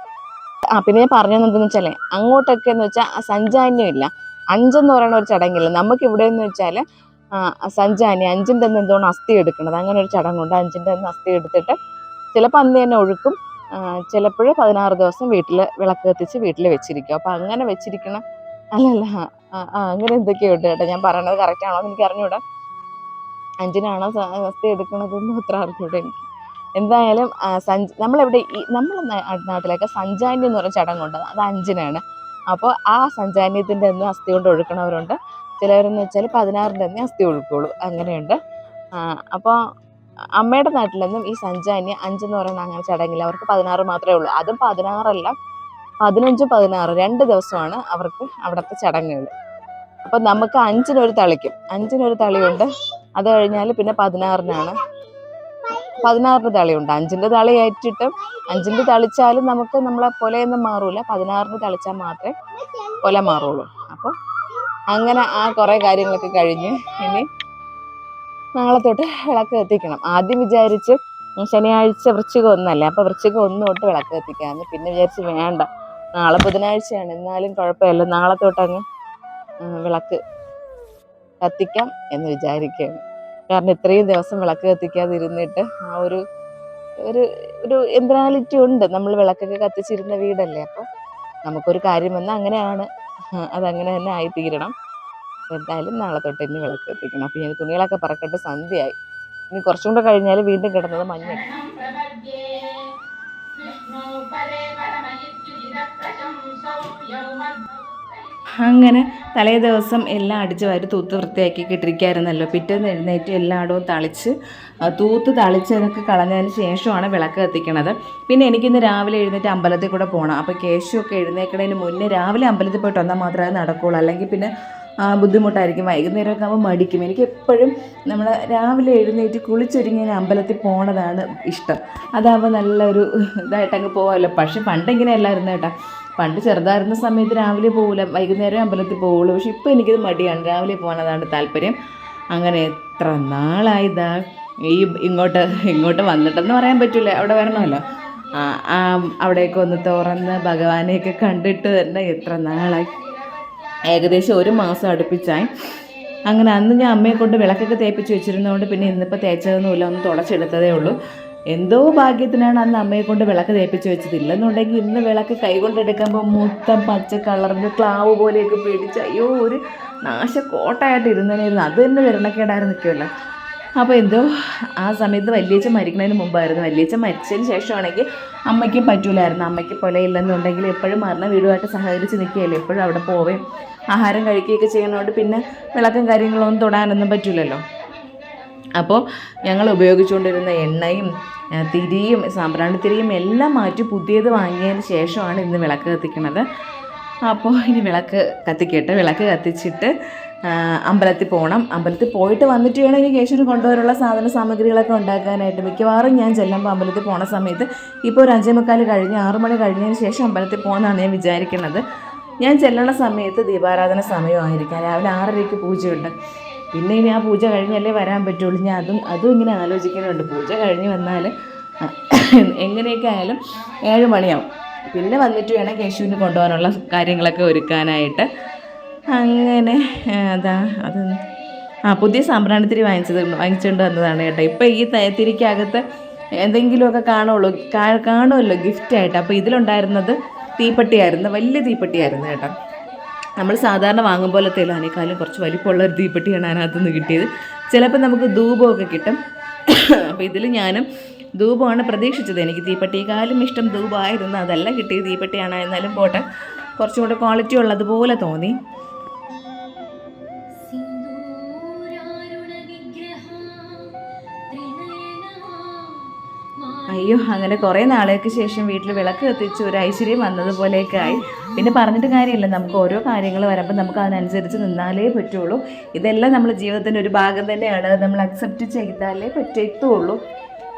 പിന്നെ ഞാൻ പറഞ്ഞതെന്തെന്ന് വെച്ചാൽ അങ്ങോട്ടൊക്കെ എന്ന് വെച്ചാൽ സഞ്ചാന്യം ഇല്ല. 5 എന്ന് പറയുന്ന ഒരു ചടങ്ങില്ല. നമുക്ക് ഇവിടെ എന്ന് വെച്ചാൽ സഞ്ചാന്യം 5-ൻ്റെ അന്ന് എന്തോണം അസ്ഥി എടുക്കുന്നത്, അങ്ങനെ ഒരു ചടങ്ങുണ്ട്. 5-ൻ്റെ അന്ന് അസ്ഥി എടുത്തിട്ട് ചിലപ്പോൾ അന്ന് തന്നെ ഒഴുക്കും, ചിലപ്പോൾ 16 ദിവസം വീട്ടിൽ വിളക്ക് കത്തിച്ച് വീട്ടിൽ വെച്ചിരിക്കും. അപ്പം അങ്ങനെ വെച്ചിരിക്കണം. അല്ലല്ല, അങ്ങനെ എന്തൊക്കെയുണ്ട് കേട്ടോ. ഞാൻ പറയണത് കറക്റ്റ് ആണോ എന്ന് എനിക്ക് അറിഞ്ഞൂടാ. 5-നാണോ അസ്ഥി എടുക്കണതെന്ന് അത്ര അറിഞ്ഞൂടാ എനിക്ക്. എന്തായാലും നമ്മളെവിടെ നമ്മളെ നാട്ടിലൊക്കെ സഞ്ചാന്യം എന്ന് പറയുന്ന ചടങ്ങുണ്ട്, അത് 5-നാണ്. അപ്പോൾ ആ സഞ്ചാന്യത്തിൻ്റെ അന്ന് അസ്ഥി കൊണ്ട് ഒഴുക്കണവരുണ്ട്. ചിലവരെന്ന് വെച്ചാൽ 16-ൻ്റെ അന്നേ അസ്ഥി ഒഴുക്കുള്ളൂ, അങ്ങനെയുണ്ട്. അപ്പോൾ അമ്മയുടെ നാട്ടിലൊന്നും ഈ സഞ്ചാന്യം 5 എന്ന് പറയുന്ന അങ്ങനെ ചടങ്ങില്ല. അവർക്ക് 16 മാത്രമേ ഉള്ളൂ. അതും 16 അല്ല, 15, 16 2 ദിവസമാണ് അവർക്ക് അവിടുത്തെ ചടങ്ങുകൾ. അപ്പം നമുക്ക് 5-നൊരു തളിക്കും, 5-നൊരു തളിയുണ്ട്. അത് കഴിഞ്ഞാൽ പിന്നെ 16-നാണ്. 16-ന് തളിയുണ്ട്. 5-ൻ്റെ തളി ഏറ്റിട്ടും 5-ൻ്റെ തളിച്ചാലും നമുക്ക് നമ്മളെ പൊലയൊന്നും മാറൂല. 16-ന് തളിച്ചാൽ മാത്രമേ പൊല മാറുള്ളൂ. അപ്പോൾ അങ്ങനെ കുറേ കാര്യങ്ങളൊക്കെ കഴിഞ്ഞ് ഇനി നാളെ തൊട്ട് വിളക്ക് കത്തിക്കണം. ആദ്യം വിചാരിച്ച് ശനിയാഴ്ച വൃശ്ചികം 1 അപ്പോൾ വൃശ്ചികം 1 തൊട്ട് വിളക്ക് കത്തിക്കാമെന്ന്. പിന്നെ വിചാരിച്ച് വേണ്ട, നാളെ ബുധനാഴ്ചയാണ്, എന്നാലും കുഴപ്പമില്ല, നാളെ തൊട്ടങ്ങ് വിളക്ക് കത്തിക്കാം എന്ന് വിചാരിക്കുകയാണ്. കാരണം ഇത്രയും ദിവസം വിളക്ക് കത്തിക്കാതിരുന്നിട്ട് ആ ഒരു ഒരു ഒരു എന്തിനാലിറ്റി ഉണ്ട്. നമ്മൾ വിളക്കൊക്കെ കത്തിച്ചിരുന്ന വീടല്ലേ, അപ്പോൾ നമുക്കൊരു കാര്യം വന്നാൽ അങ്ങനെയാണ്, അതങ്ങനെ തന്നെ ആയിത്തീരണം. എന്തായാലും നാളെ തൊട്ട് ഇനി വിളക്ക് കത്തിക്കണം. അപ്പോൾ ഞാൻ തുണികളൊക്കെ പറക്കട്ടെ, സന്ധ്യയായി. ഇനി കുറച്ചും കൂടെ കഴിഞ്ഞാൽ വീണ്ടും കിടന്നത് മഞ്ഞ. അങ്ങനെ തലേ ദിവസം എല്ലാം അടിച്ച് വാരി തൂത്ത് വൃത്തിയാക്കി ഇട്ടിരിക്കുകയായിരുന്നല്ലോ. പിറ്റേന്ന് എഴുന്നേറ്റ് എല്ലായിടവും തളിച്ച് തൂത്ത് തളിച്ചതൊക്കെ കളഞ്ഞതിന് ശേഷമാണ് വിളക്ക് കത്തിക്കണത്. പിന്നെ എനിക്കിന്ന് രാവിലെ എഴുന്നേറ്റ് അമ്പലത്തിൽ കൂടെ പോകണം. അപ്പോൾ കേശുവൊക്കെ എഴുന്നേൽക്കുന്നതിന് മുന്നേ രാവിലെ അമ്പലത്തിൽ പോയിട്ട് വന്നാൽ മാത്രമേ നടക്കുകയുള്ളൂ, അല്ലെങ്കിൽ പിന്നെ ബുദ്ധിമുട്ടായിരിക്കും. വൈകുന്നേരമൊക്കെ ആകുമ്പോൾ മടിക്കും. എനിക്ക് എപ്പോഴും നമ്മൾ രാവിലെ എഴുന്നേറ്റ് കുളിച്ചൊരുങ്ങി അമ്പലത്തിൽ പോകണതാണ് ഇഷ്ടം. അതാകുമ്പോൾ നല്ലൊരു ഇതായിട്ടങ്ങ് പോകാമല്ലോ. പക്ഷെ പണ്ടിങ്ങനെയല്ലായിരുന്നു കേട്ടോ. പണ്ട് ചെറുതായിരുന്ന സമയത്ത് രാവിലെ പോകില്ല, വൈകുന്നേരം അമ്പലത്തിൽ പോവുള്ളൂ. പക്ഷെ ഇപ്പോൾ എനിക്കിത് മടിയാണ്, രാവിലെ പോകാനതാണ് താല്പര്യം. അങ്ങനെ എത്ര നാളായിതാ ഈ ഇങ്ങോട്ട് വന്നിട്ടെന്ന് പറയാൻ പറ്റില്ല, അവിടെ വരണമല്ലോ. അവിടെയൊക്കെ ഒന്ന് തുറന്ന് ഭഗവാനെയൊക്കെ കണ്ടിട്ട് തന്നെ എത്ര നാളായി, ഏകദേശം 1 മാസം അടുപ്പിച്ചായി. അങ്ങനെ അന്ന് ഞാൻ അമ്മയെ കൊണ്ട് വിളക്കൊക്കെ തേപ്പിച്ച് വെച്ചിരുന്നതുകൊണ്ട് പിന്നെ ഇന്നിപ്പോൾ തേച്ചതൊന്നുമില്ല, ഒന്ന് തുടച്ചെടുത്തതേ ഉള്ളൂ. എന്തോ ഭാഗ്യത്തിനാണ് അന്ന് അമ്മയെ കൊണ്ട് വിളക്ക് തേപ്പിച്ച് വെച്ചതില്ലെന്നുണ്ടെങ്കിൽ ഇന്ന് വിളക്ക് കൈകൊണ്ടെടുക്കുമ്പോൾ മൊത്തം പച്ച കളറിൻ്റെ ക്ലാവ് പോലെയൊക്കെ പിടിച്ച് അയ്യോ ഒരു നാശക്കോട്ടായിട്ട് ഇരുന്നതിനായിരുന്നു. അത് തന്നെ വിരണക്കേടായിരുന്നു നിൽക്കുമല്ലോ. അപ്പോൾ എന്തോ ആ സമയത്ത് വല്യച്ഛൻ മരിക്കുന്നതിന് മുമ്പായിരുന്നു. വല്യച്ഛൻ മരിച്ചതിന് ശേഷമാണെങ്കിൽ അമ്മയ്ക്കും പറ്റൂലായിരുന്നു. അമ്മയ്ക്ക് പൊലയില്ലെന്നുണ്ടെങ്കിൽ എപ്പോഴും മരണ വീടുമായിട്ട് സഹകരിച്ച് നിൽക്കുകയല്ലേ, എപ്പോഴും അവിടെ പോവുകയും ആഹാരം കഴിക്കുകയൊക്കെ ചെയ്യുന്നതുകൊണ്ട് പിന്നെ വിളക്കും കാര്യങ്ങളൊന്നും തൊടാനൊന്നും പറ്റില്ലല്ലോ. അപ്പോൾ ഞങ്ങൾ ഉപയോഗിച്ചുകൊണ്ടിരുന്ന എണ്ണയും തിരിയും സാമ്പ്രാണിത്തിരിയും എല്ലാം മാറ്റി പുതിയത് വാങ്ങിയതിന് ശേഷമാണ് ഇന്ന് വിളക്ക് കത്തിക്കുന്നത്. അപ്പോൾ ഇനി വിളക്ക് കത്തിക്കട്ടെ. വിളക്ക് കത്തിച്ചിട്ട് അമ്പലത്തിൽ പോകണം. അമ്പലത്തിൽ പോയിട്ട് വന്നിട്ട് വേണം ഇനി കേശുവിന് കൊണ്ടുവരാനുള്ള സാധന സാമഗ്രികളൊക്കെ ഉണ്ടാക്കാനായിട്ട്. മിക്കവാറും ഞാൻ ചെല്ലുമ്പോൾ അമ്പലത്തിൽ പോണ സമയത്ത് ഇപ്പോൾ ഒരു 5:45 കഴിഞ്ഞ് 6 മണി കഴിഞ്ഞതിന് ശേഷം അമ്പലത്തിൽ പോകുന്നതാണ് ഞാൻ വിചാരിക്കുന്നത്. ഞാൻ ചെല്ലണ സമയത്ത് ദീപാരാധന സമയമായിരിക്കാം. രാവിലെ 6:30 പൂജയുണ്ട്. പിന്നെ ഇനി ആ പൂജ കഴിഞ്ഞല്ലേ വരാൻ പറ്റുള്ളൂ. ഞാൻ അതും ഇങ്ങനെ ആലോചിക്കുന്നുണ്ട്. പൂജ കഴിഞ്ഞ് വന്നാൽ എങ്ങനെയൊക്കെ ആയാലും 7 മണിയാവും. പിന്നെ വന്നിട്ട് വേണം കേശുവിന് കൊണ്ടുപോകാനുള്ള കാര്യങ്ങളൊക്കെ ഒരുക്കാനായിട്ട്. അങ്ങനെ അത് പുതിയ സാമ്പ്രാണിത്തിരി വാങ്ങിച്ചുകൊണ്ട് വന്നതാണ് കേട്ടോ. ഇപ്പം ഈ തിരിക്കകത്ത് എന്തെങ്കിലുമൊക്കെ കാണുമല്ലോ ഗിഫ്റ്റായിട്ട്. അപ്പോൾ ഇതിലുണ്ടായിരുന്നത് തീപ്പെട്ടിയായിരുന്നു, വലിയ തീപ്പെട്ടിയായിരുന്നു കേട്ടോ. നമ്മൾ സാധാരണ വാങ്ങും പോലത്തെ അതിനേക്കാളും കുറച്ച് വലിപ്പമുള്ളൊരു തീപ്പെട്ടിയാണ് അതിനകത്തുനിന്ന് കിട്ടിയത്. ചിലപ്പോൾ നമുക്ക് ധൂപമൊക്കെ കിട്ടും. അപ്പോൾ ഇതിൽ ഞാനും ധൂപമാണ് പ്രതീക്ഷിച്ചത്. എനിക്ക് തീപ്പെട്ടിയെക്കാളും ഇഷ്ടം ധൂപമായിരുന്നു. അതല്ല കിട്ടിയത് തീപ്പെട്ടിയാണ്. എന്നാലും പോട്ടെ, കുറച്ചും കൂടെ ക്വാളിറ്റി ഉള്ളതുപോലെ തോന്നി. അയ്യോ, അങ്ങനെ കുറേ നാളേക്ക് ശേഷം വീട്ടിൽ വിളക്ക് കത്തിച്ച് ഒരു ഐശ്വര്യം വന്നതുപോലെയൊക്കെ ആയി. പിന്നെ പറഞ്ഞിട്ട് കാര്യമില്ല, നമുക്ക് ഓരോ കാര്യങ്ങൾ വരുമ്പോൾ നമുക്ക് അതിനനുസരിച്ച് നിന്നാലേ പറ്റുള്ളൂ. ഇതെല്ലാം നമ്മുടെ ജീവിതത്തിൻ്റെ ഒരു ഭാഗം തന്നെയാണ്. നമ്മൾ അക്സെപ്റ്റ് ചെയ്താലേ പറ്റത്തുള്ളൂ.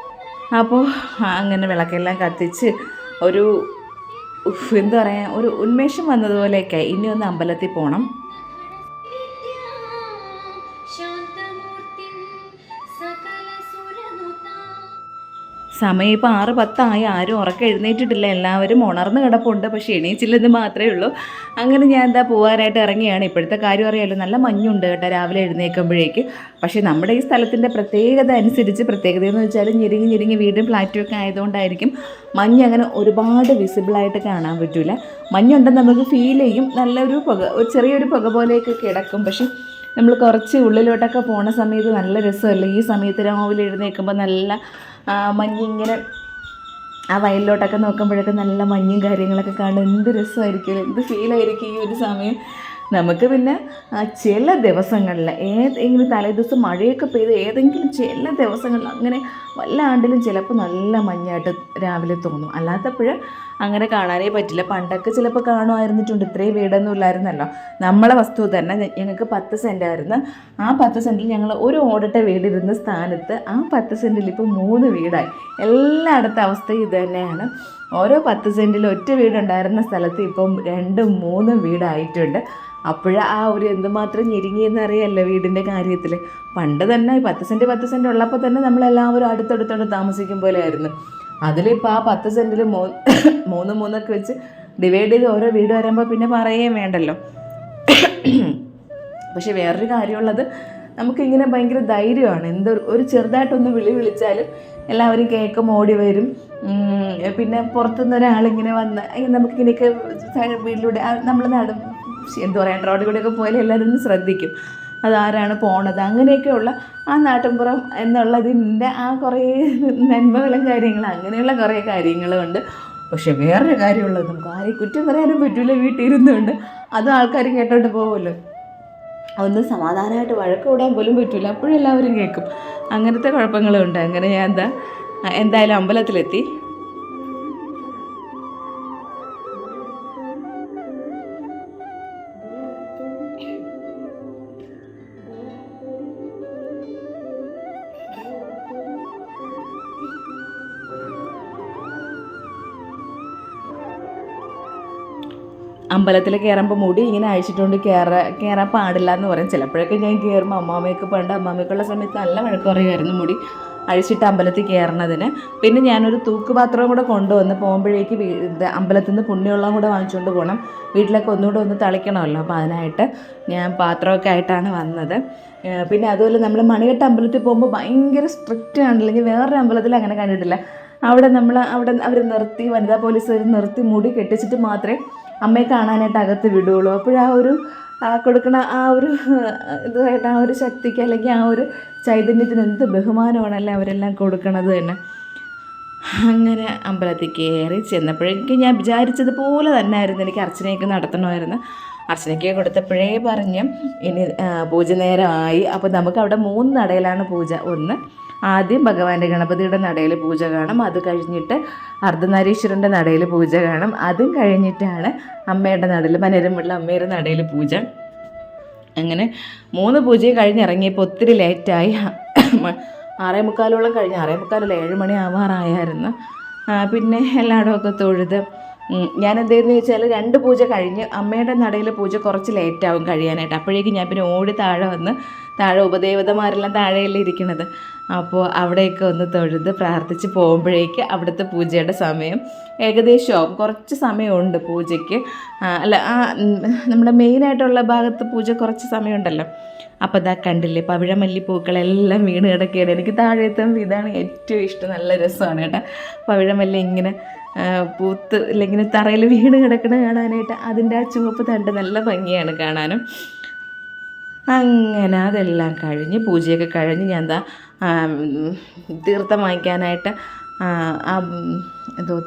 അപ്പോൾ അങ്ങനെ വിളക്കെല്ലാം കത്തിച്ച് ഒരു എന്താ പറയുക, ഒരു ഉന്മേഷം വന്നതുപോലെയൊക്കെ. ഇനി ഒന്ന് അമ്പലത്തിൽ പോകണം. സമയം ഇപ്പോൾ 6:10 ആരും ഉറക്കം എഴുന്നേറ്റിട്ടില്ല, എല്ലാവരും ഉണർന്ന് കിടപ്പുണ്ട്. പക്ഷേ എണീച്ചില്ലെന്ന് മാത്രമേ ഉള്ളൂ. അങ്ങനെ ഞാൻ പോകാനായിട്ട് ഇറങ്ങിയാണ്. ഇപ്പോഴത്തെ കാര്യം അറിയാമല്ലോ, നല്ല മഞ്ഞുണ്ട് കേട്ടോ രാവിലെ എഴുന്നേൽക്കുമ്പോഴേക്ക്. പക്ഷേ നമ്മുടെ ഈ സ്ഥലത്തിൻ്റെ പ്രത്യേകത അനുസരിച്ച്, പ്രത്യേകതയെന്ന് വെച്ചാൽ ഞെരുങ്ങി വീടും ഫ്ലാറ്റും ഒക്കെ ആയതുകൊണ്ടായിരിക്കും മഞ്ഞ് അങ്ങനെ ഒരുപാട് വിസിബിളായിട്ട് കാണാൻ പറ്റില്ല. മഞ്ഞുണ്ടെന്ന് നമുക്ക് ഫീൽ ചെയ്യും, നല്ലൊരു ഒരു ചെറിയൊരു പുക പോലെയൊക്കെ കിടക്കും. പക്ഷേ നമ്മൾ കുറച്ച് ഉള്ളിലോട്ടൊക്കെ പോണ സമയത്ത് നല്ല രസമല്ലേ. ഈ സമയത്ത് രാവിലെ എഴുന്നേൽക്കുമ്പോൾ നല്ല മഞ്ഞിങ്ങനെ ആ വയലിലോട്ടൊക്കെ നോക്കുമ്പോഴൊക്കെ നല്ല മഞ്ഞും കാര്യങ്ങളൊക്കെ കാണും. എന്ത് രസമായിരിക്കും, എന്ത് ഫീലായിരിക്കും ഈ ഒരു സമയം. നമുക്ക് പിന്നെ ചില ദിവസങ്ങളിൽ ഇങ്ങനെ തലേദിവസം മഴയൊക്കെ പെയ്ത് ഏതെങ്കിലും ചില ദിവസങ്ങളിൽ അങ്ങനെ വല്ല ആണ്ടിലും ചിലപ്പോൾ നല്ല മഞ്ഞായിട്ട് രാവിലെ തോന്നും. അല്ലാത്തപ്പോൾ അങ്ങനെ കാണാനേ പറ്റില്ല. പണ്ടൊക്കെ ചിലപ്പോൾ കാണുമായിരുന്നിട്ടുണ്ട്. ഇത്രയും വീടൊന്നും ഇല്ലായിരുന്നല്ലോ. നമ്മളെ വസ്തു തന്നെ ഞങ്ങൾക്ക് 10 സെൻറ്റായിരുന്നു. ആ 10 സെൻറ്റിൽ ഞങ്ങൾ ഒരു ഓടിട്ട വീടിരുന്ന സ്ഥാനത്ത് ആ 10 സെൻറ്റിൽ ഇപ്പോൾ 3 വീടായി. എല്ലായിടത്തെ അവസ്ഥയും ഇത് തന്നെയാണ്. ഓരോ 10 സെൻറ്റിൽ ഒറ്റ വീടുണ്ടായിരുന്ന സ്ഥലത്ത് ഇപ്പം 2, 3 വീടായിട്ടുണ്ട്. അപ്പോഴാ ആ ഒരു എന്തുമാത്രം ഞെരുങ്ങിയെന്ന് അറിയാമല്ലോ വീടിൻ്റെ കാര്യത്തിൽ. പണ്ട് തന്നെ 10 സെൻറ്റ് ഉള്ളപ്പോൾ തന്നെ നമ്മളെല്ലാവരും അടുത്തടുത്തോട്ട് താമസിക്കും പോലെ ആയിരുന്നു. അതിലിപ്പോൾ ആ 10 സെൻറ്റിൽ 3 വെച്ച് ഡിവൈഡ് ചെയ്ത് ഓരോ വീട് വരുമ്പോൾ പിന്നെ പറയുകയും വേണ്ടല്ലോ. പക്ഷെ വേറൊരു കാര്യമുള്ളത്, നമുക്കിങ്ങനെ ഭയങ്കര ധൈര്യമാണ്. ഒരു ചെറുതായിട്ടൊന്ന് വിളിച്ചാലും എല്ലാവരും കേൾക്കും, ഓടി വരും. പിന്നെ പുറത്തുനിന്ന് ഒരാളിങ്ങനെ വന്ന് നമുക്കിങ്ങനെയൊക്കെ വീട്ടിലൂടെ നമ്മൾ എന്താ പറയുക, റോഡിൽ കൂടെയൊക്കെ പോയാലും എല്ലാവരും ഒന്ന് ശ്രദ്ധിക്കും, അതാരാണ് പോണത്. അങ്ങനെയൊക്കെയുള്ള ആ നാട്ടിൻപുറം എന്നുള്ളതിൻ്റെ ആ കുറേ നന്മകളും കാര്യങ്ങളും അങ്ങനെയുള്ള കുറേ കാര്യങ്ങളും ഉണ്ട്. പക്ഷെ വേറൊരു കാര്യമുള്ളത്, നമുക്ക് ആരെയും കുറ്റം പറയാനും പറ്റില്ല. വീട്ടിലിരുന്നുകൊണ്ട് അതും ആൾക്കാർ കേട്ടോണ്ട് പോകുമല്ലോ. ഒന്ന് സമാധാനമായിട്ട് വഴക്ക് കൂടാൻ പോലും പറ്റില്ല, അപ്പോഴും എല്ലാവരും കേൾക്കും. അങ്ങനത്തെ കുഴപ്പങ്ങളുണ്ട്. അങ്ങനെ ഞാൻ എന്തായാലും അമ്പലത്തിലെത്തി. അമ്പലത്തിൽ കയറുമ്പോൾ മുടി ഇങ്ങനെ അഴിച്ചിട്ടുകൊണ്ട് കയറാൻ പാടില്ല എന്ന് പറയും. ചിലപ്പോഴൊക്കെ ഞാൻ കയറുമ്പോൾ അമ്മാമയ്ക്കുള്ള സമയത്ത് നല്ല വഴക്ക് പറയുമായിരുന്നു മുടി അഴിച്ചിട്ട് അമ്പലത്തിൽ കയറണതിന്. പിന്നെ ഞാനൊരു തൂക്കുപാത്രവും കൂടെ കൊണ്ടുവന്ന് പോകുമ്പോഴേക്ക് അമ്പലത്തിൽ നിന്ന് പുണ്യവെള്ളം കൂടെ വാങ്ങിച്ചുകൊണ്ട് പോകണം. വീട്ടിലൊക്കെ ഒന്നുകൂടെ ഒന്ന് തളിക്കണമല്ലോ. അപ്പോൾ അതിനായിട്ട് ഞാൻ പാത്രമൊക്കെ ആയിട്ടാണ് വന്നത്. പിന്നെ അതുപോലെ നമ്മൾ മണികെട്ട് അമ്പലത്തിൽ പോകുമ്പോൾ ഭയങ്കര സ്ട്രിക്റ്റ് ആണല്ലോ. ഞാൻ വേറൊരു അമ്പലത്തിൽ അങ്ങനെ കണ്ടിട്ടില്ല. അവിടെ അവർ നിർത്തി, വനിതാ പോലീസുകാർ നിർത്തി മുടി കെട്ടിച്ചിട്ട് മാത്രമേ അമ്മയെ കാണാനായിട്ട് അകത്ത് വിടുകയുള്ളൂ. അപ്പോഴാ കൊടുക്കണ ആ ഒരു ഇതുമായിട്ട് ആ ഒരു ശക്തിക്ക് അല്ലെങ്കിൽ ആ ഒരു ചൈതന്യത്തിന് എന്ത് ബഹുമാനമാണല്ലേ അവരെല്ലാം കൊടുക്കണത് തന്നെ. അങ്ങനെ അമ്പലത്തിൽ കയറി ചെന്നപ്പോഴേക്കും ഞാൻ വിചാരിച്ചതുപോലെ തന്നെ ആയിരുന്നു. എനിക്ക് അർച്ചനയൊക്കെ നടത്തണമായിരുന്നു. അർച്ചനയ്ക്ക് കൊടുത്തപ്പോഴേ പറഞ്ഞ് ഇനി പൂജ നേരമായി. അപ്പോൾ നമുക്ക് അവിടെ 3 നടയിലാണ് പൂജ. ഒന്ന് ആദ്യം ഭഗവാന്റെ ഗണപതിയുടെ നടയിൽ പൂജ കാണും. അത് കഴിഞ്ഞിട്ട് അർദ്ധനാരീശ്വരൻ്റെ നടയിൽ പൂജ കാണും. അതും കഴിഞ്ഞിട്ടാണ് അമ്മയുടെ നടയിൽ, മനേരമുള്ള അമ്മയുടെ നടയിൽ പൂജ. അങ്ങനെ 3 പൂജയും കഴിഞ്ഞിറങ്ങിയപ്പോൾ ഒത്തിരി ലേറ്റായി. 6:45 കഴിഞ്ഞ്, 6:45 7 മണി ആവാറായായിരുന്നു. പിന്നെ എല്ലായിടമൊക്കെ തൊഴുത് ഞാൻ എന്തെന്ന് വെച്ചാൽ 2 പൂജ കഴിഞ്ഞ് അമ്മയുടെ നടയിൽ പൂജ കുറച്ച് ലേറ്റാവും കഴിയാനായിട്ട്. അപ്പോഴേക്കും ഞാൻ പിന്നെ ഓടി താഴെ ഉപദേവതമാരെല്ലാം താഴെയല്ലേ ഇരിക്കണത്. അപ്പോൾ അവിടെയൊക്കെ ഒന്ന് തൊഴുത് പ്രാർത്ഥിച്ച് പോകുമ്പോഴേക്ക് അവിടുത്തെ പൂജയുടെ സമയം ഏകദേശമാവും. കുറച്ച് സമയമുണ്ട് പൂജയ്ക്ക്. നമ്മുടെ മെയിനായിട്ടുള്ള ഭാഗത്ത് പൂജ കുറച്ച് സമയമുണ്ടല്ലോ. അപ്പോൾ ഇതാ കണ്ടില്ലേ, പവിഴമല്ലിപ്പൂക്കളെല്ലാം വീണ് കിടക്കുകയാണ്. എനിക്ക് താഴെ എത്തുമ്പോൾ ഇതാണ് ഏറ്റവും ഇഷ്ടം. നല്ല രസമാണ് കേട്ടോ, പവിഴമല്ലി ഇങ്ങനെ പൂത്ത് ഇല്ലെങ്കിൽ തറയിൽ വീണ് കിടക്കണ കാണാനായിട്ട്. അതിൻ്റെ ആ ചുവപ്പ് തണ്ട് നല്ല ഭംഗിയാണ് കാണാനും. അങ്ങനെ അതെല്ലാം കഴിഞ്ഞ് പൂജയൊക്കെ കഴിഞ്ഞ് ഞാൻ തീർത്ഥം വാങ്ങിക്കാനായിട്ട്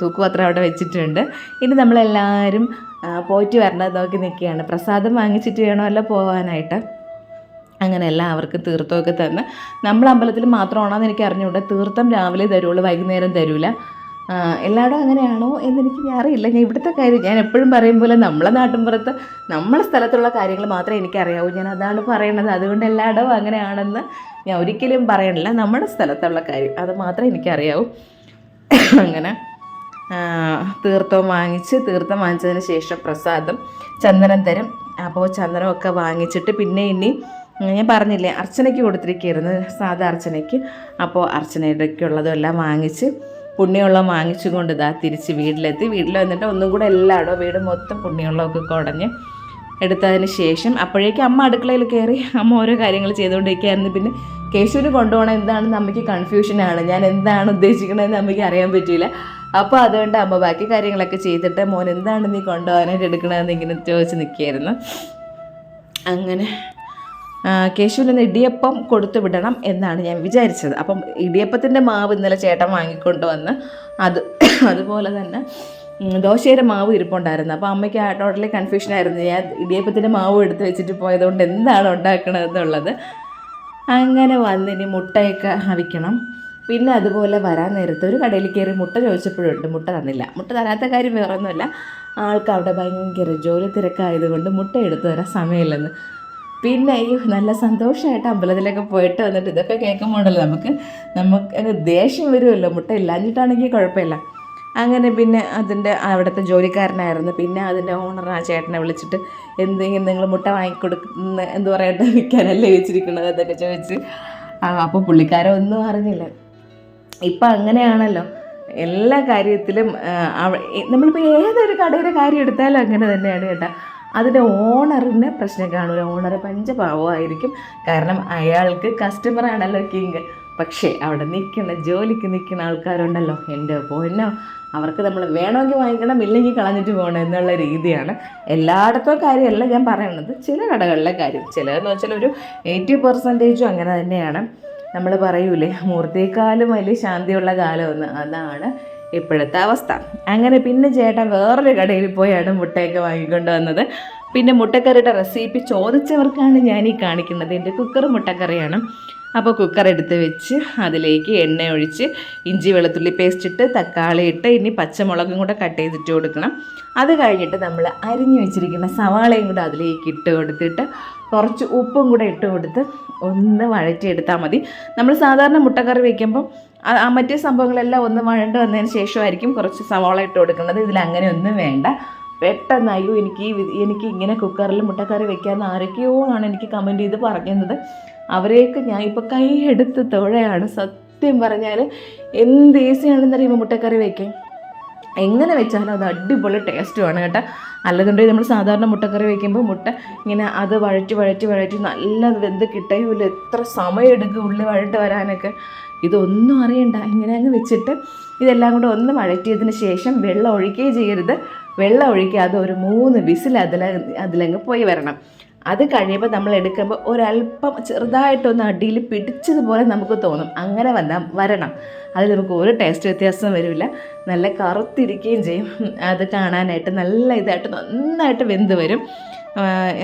തൂക്കുപാത്രം അവിടെ വെച്ചിട്ടുണ്ട്. ഇനി നമ്മളെല്ലാവരും പോയിട്ട് വരണത് നോക്കി നിൽക്കുകയാണ്. പ്രസാദം വാങ്ങിച്ചിട്ട് വേണമല്ലോ പോകാനായിട്ട്. അങ്ങനെ എല്ലാവർക്കും തീർത്ഥമൊക്കെ തന്ന്, നമ്മൾ അമ്പലത്തിൽ മാത്രമാണോയെന്ന് എനിക്ക് അറിഞ്ഞുകൂടാ. തീർത്ഥം രാവിലെ തരുള്ളൂ, വൈകുന്നേരം തരൂല. എല്ലായിടും അങ്ങനെയാണോ എന്നെനിക്ക് അറിയില്ല. ഞാൻ ഇവിടുത്തെ കാര്യം ഞാൻ എപ്പോഴും പറയും പോലെ നമ്മളെ നാട്ടിൻപുറത്ത് നമ്മളെ സ്ഥലത്തുള്ള കാര്യങ്ങൾ മാത്രമേ എനിക്കറിയാവൂ. ഞാൻ അതാണ് പറയണത്. അതുകൊണ്ട് എല്ലായിടവും അങ്ങനെയാണെന്ന് ഞാൻ ഒരിക്കലും പറയണില്ല. നമ്മുടെ സ്ഥലത്തുള്ള കാര്യം അത് മാത്രമേ എനിക്കറിയാവൂ. അങ്ങനെ തീർത്ഥം വാങ്ങിച്ചതിന് ശേഷം പ്രസാദം ചന്ദനം തരും. അപ്പോൾ ചന്ദനമൊക്കെ വാങ്ങിച്ചിട്ട് പിന്നെ ഇനി ഞാൻ പറഞ്ഞില്ലേ അർച്ചനയ്ക്ക് കൊടുത്തിരിക്കുകയായിരുന്നു, സാധാ അർച്ചനയ്ക്ക്. അപ്പോൾ അർച്ചനയുടെയൊക്കെയുള്ളതും എല്ലാം വാങ്ങിച്ച് പുണ്യവെള്ളം വാങ്ങിച്ചു കൊണ്ട് തിരിച്ച് വീട്ടിലെത്തി. വീട്ടിൽ വന്നിട്ട് ഒന്നും കൂടെ എല്ലായിടവും വീട് മൊത്തം പുണ്യവെള്ളമൊക്കെ കുടഞ്ഞ് എടുത്തതിന് ശേഷം അപ്പോഴേക്കും അമ്മ അടുക്കളയിൽ കയറി അമ്മ ഓരോ കാര്യങ്ങൾ ചെയ്തുകൊണ്ടിരിക്കുകയായിരുന്നു. പിന്നെ കേശുവിന് കൊണ്ടുപോകണം എന്താണെന്ന് അമ്മയ്ക്ക് കൺഫ്യൂഷനാണ്. ഞാൻ എന്താണ് ഉദ്ദേശിക്കണതെന്ന് അമ്മയ്ക്ക് അറിയാൻ പറ്റിയില്ല. അപ്പോൾ അതുകൊണ്ട് അമ്മ ബാക്കി കാര്യങ്ങളൊക്കെ ചെയ്തിട്ട് മോൻ എന്താണ് നീ കൊണ്ടുപോകാനായിട്ട് എടുക്കണമെന്ന് ഇങ്ങനെ ചോദിച്ച് നിൽക്കുകയായിരുന്നു. അങ്ങനെ കേശുവിന് ഇടിയപ്പം കൊടുത്തു വിടണം എന്നാണ് ഞാൻ വിചാരിച്ചത്. അപ്പം ഇടിയപ്പത്തിൻ്റെ മാവ് ഇന്നലെ ചേട്ടൻ വാങ്ങിക്കൊണ്ട് വന്ന് അതുപോലെ തന്നെ ദോശയുടെ മാവ് ഇരിപ്പുണ്ടായിരുന്നു. അപ്പോൾ അമ്മയ്ക്ക് ടോട്ടലി കൺഫ്യൂഷനായിരുന്നു. ഞാൻ ഇടിയപ്പത്തിൻ്റെ മാവ് എടുത്ത് വെച്ചിട്ട് പോയതുകൊണ്ട് എന്താണ് ഉണ്ടാക്കണതെന്നുള്ളത്. അങ്ങനെ വന്നിനി മുട്ടയൊക്കെ അവിക്കണം. പിന്നെ അതുപോലെ വരാൻ നേരത്തെ ഒരു കടയിൽ കയറി മുട്ട ചോദിച്ചപ്പോഴുണ്ട്, മുട്ട തന്നില്ല. മുട്ട തരാത്ത കാര്യം വേറൊന്നുമില്ല, ആൾക്ക് അവിടെ ഭയങ്കര ജോലി തിരക്കായതുകൊണ്ട് മുട്ട എടുത്തു തരാൻ സമയമില്ലെന്ന്. പിന്നെ നല്ല സന്തോഷമായിട്ട് അമ്പലത്തിലൊക്കെ പോയിട്ട് വന്നിട്ട് ഇതൊക്കെ കേൾക്കുമ്പോഴല്ലോ നമുക്ക് ദേഷ്യം വരുമല്ലോ. മുട്ട ഇല്ലാഞ്ഞിട്ടാണെങ്കിൽ കുഴപ്പമില്ല. അങ്ങനെ പിന്നെ അവിടുത്തെ ജോലിക്കാരനായിരുന്നു. പിന്നെ അതിൻ്റെ ഓണർ ആ ചേട്ടനെ വിളിച്ചിട്ട് എന്തെങ്കിലും നിങ്ങൾ മുട്ട വാങ്ങിക്കൊടുക്കുന്ന എന്ത് പറയട്ടെ വിൽക്കാനല്ലേ വെച്ചിരിക്കണത് എന്നൊക്കെ ചോദിച്ച്. അപ്പോൾ പുള്ളിക്കാരൻ ഒന്നും അറിഞ്ഞില്ല. ഇപ്പം അങ്ങനെയാണല്ലോ എല്ലാ കാര്യത്തിലും. നമ്മളിപ്പോൾ ഏതൊരു കടയുടെ കാര്യം എടുത്താലും അങ്ങനെ തന്നെയാണ് കേട്ടോ. അതിൻ്റെ ഓണറിന് പ്രശ്നം കാണില്ല. ഓണർ പഞ്ചപാവമായിരിക്കും. കാരണം അയാൾക്ക് കസ്റ്റമറാണല്ലോ കിങ്. പക്ഷേ അവിടെ ജോലിക്ക് നിൽക്കുന്ന ആൾക്കാരുണ്ടല്ലോ, എൻ്റെ പൊന്നോ, അവർക്ക് നമ്മൾ വേണമെങ്കിൽ വാങ്ങിക്കണം, ഇല്ലെങ്കിൽ കളഞ്ഞിട്ട് പോകണം എന്നുള്ള രീതിയാണ്. എല്ലായിടത്തും കാര്യമല്ല ഞാൻ പറയുന്നത്, ചില കടകളിലെ കാര്യം. ചിലതെന്ന് വെച്ചാൽ ഒരു 80% അങ്ങനെ തന്നെയാണ്. നമ്മൾ പറയൂലേ, മൂർത്തിയേക്കാളും വലിയ ശാന്തിയുള്ള കാലമെന്ന്. അതാണ് ഇപ്പോഴത്തെ അവസ്ഥ. അങ്ങനെ പിന്നെ ചേട്ടൻ വേറൊരു കടയിൽ പോയാണ് മുട്ടയൊക്കെ വാങ്ങിക്കൊണ്ട് വന്നത്. പിന്നെ മുട്ടക്കറിയുടെ റെസിപ്പി ചോദിച്ചവർക്കാണ് ഞാൻ ഈ കാണിക്കുന്നത്. എൻ്റെ കുക്കർ മുട്ടക്കറിയാണ്. അപ്പോൾ കുക്കർ എടുത്ത് വെച്ച് അതിലേക്ക് എണ്ണ ഒഴിച്ച് ഇഞ്ചി വെളുത്തുള്ളി പേസ്റ്റ് ഇട്ട് തക്കാളി ഇട്ട് ഇനി പച്ചമുളകും കൂടെ കട്ട് ചെയ്തിട്ട് കൊടുക്കണം. അത് കഴിഞ്ഞിട്ട് നമ്മൾ അരിഞ്ഞു വെച്ചിരിക്കുന്ന സവാളയും കൂടെ അതിലേക്ക് ഇട്ട് കൊടുത്തിട്ട് കുറച്ച് ഉപ്പും കൂടെ ഇട്ട് കൊടുത്ത് ഒന്ന് വഴറ്റിയെടുത്താൽ മതി. നമ്മൾ സാധാരണ മുട്ടക്കറി വയ്ക്കുമ്പം മറ്റേ സംഭവങ്ങളെല്ലാം ഒന്ന് വഴണ്ട് വന്നതിന് ശേഷമായിരിക്കും കുറച്ച് സവാള ഇട്ട് കൊടുക്കുന്നത്. ഇതിലങ്ങനെ ഒന്നും വേണ്ട. പെട്ടെന്നായോ എനിക്ക് ഇങ്ങനെ കുക്കറിൽ മുട്ടക്കറി വെക്കാമെന്ന് ആരൊക്കെയോ ആണ് എനിക്ക് കമൻറ്റ് ചെയ്ത് പറഞ്ഞത്. അവരെയൊക്കെ ഞാൻ ഇപ്പോൾ കൈ എടുത്ത് തൊഴയാണ്. സത്യം പറഞ്ഞാൽ എന്ത് ഈസിയാണെന്നറിയുമ്പോൾ മുട്ടക്കറി വയ്ക്കാൻ. എങ്ങനെ വെച്ചാലും അത് അടിപൊളി ടേസ്റ്റുമാണ് കേട്ടോ. അല്ലെന്നുണ്ടെങ്കിൽ നമ്മൾ സാധാരണ മുട്ടക്കറി വയ്ക്കുമ്പോൾ മുട്ട ഇങ്ങനെ അത് വഴറ്റി നല്ല വെന്ത് കിട്ടുകയില്ല. എത്ര സമയം എടുക്കും ഉള്ളി വഴട്ട് വരാനൊക്കെ. ഇതൊന്നും അറിയണ്ട, ഇങ്ങനെ അങ്ങ് വെച്ചിട്ട് ഇതെല്ലാം കൂടെ ഒന്ന് വഴറ്റിയതിന് ശേഷം വെള്ളം ഒഴിക്കുകയും ചെയ്യരുത്. വെള്ളം ഒഴിക്കുക, അത് ഒരു 3 വിസിൽ അതിലങ്ങ് പോയി വരണം. അത് കഴിയുമ്പോൾ നമ്മൾ എടുക്കുമ്പോൾ ഒരല്പം ചെറുതായിട്ടൊന്ന് അടിയിൽ പിടിച്ചതുപോലെ നമുക്ക് തോന്നും. അങ്ങനെ വരണം. അതിൽ നമുക്ക് ഒരു ടേസ്റ്റ് വ്യത്യാസം വരില്ല. നല്ല കറുത്തിരിക്കുകയും ചെയ്യും. അത് കാണാനായിട്ട് നല്ല ഇതായിട്ട് നന്നായിട്ട് വെന്ത് വരും.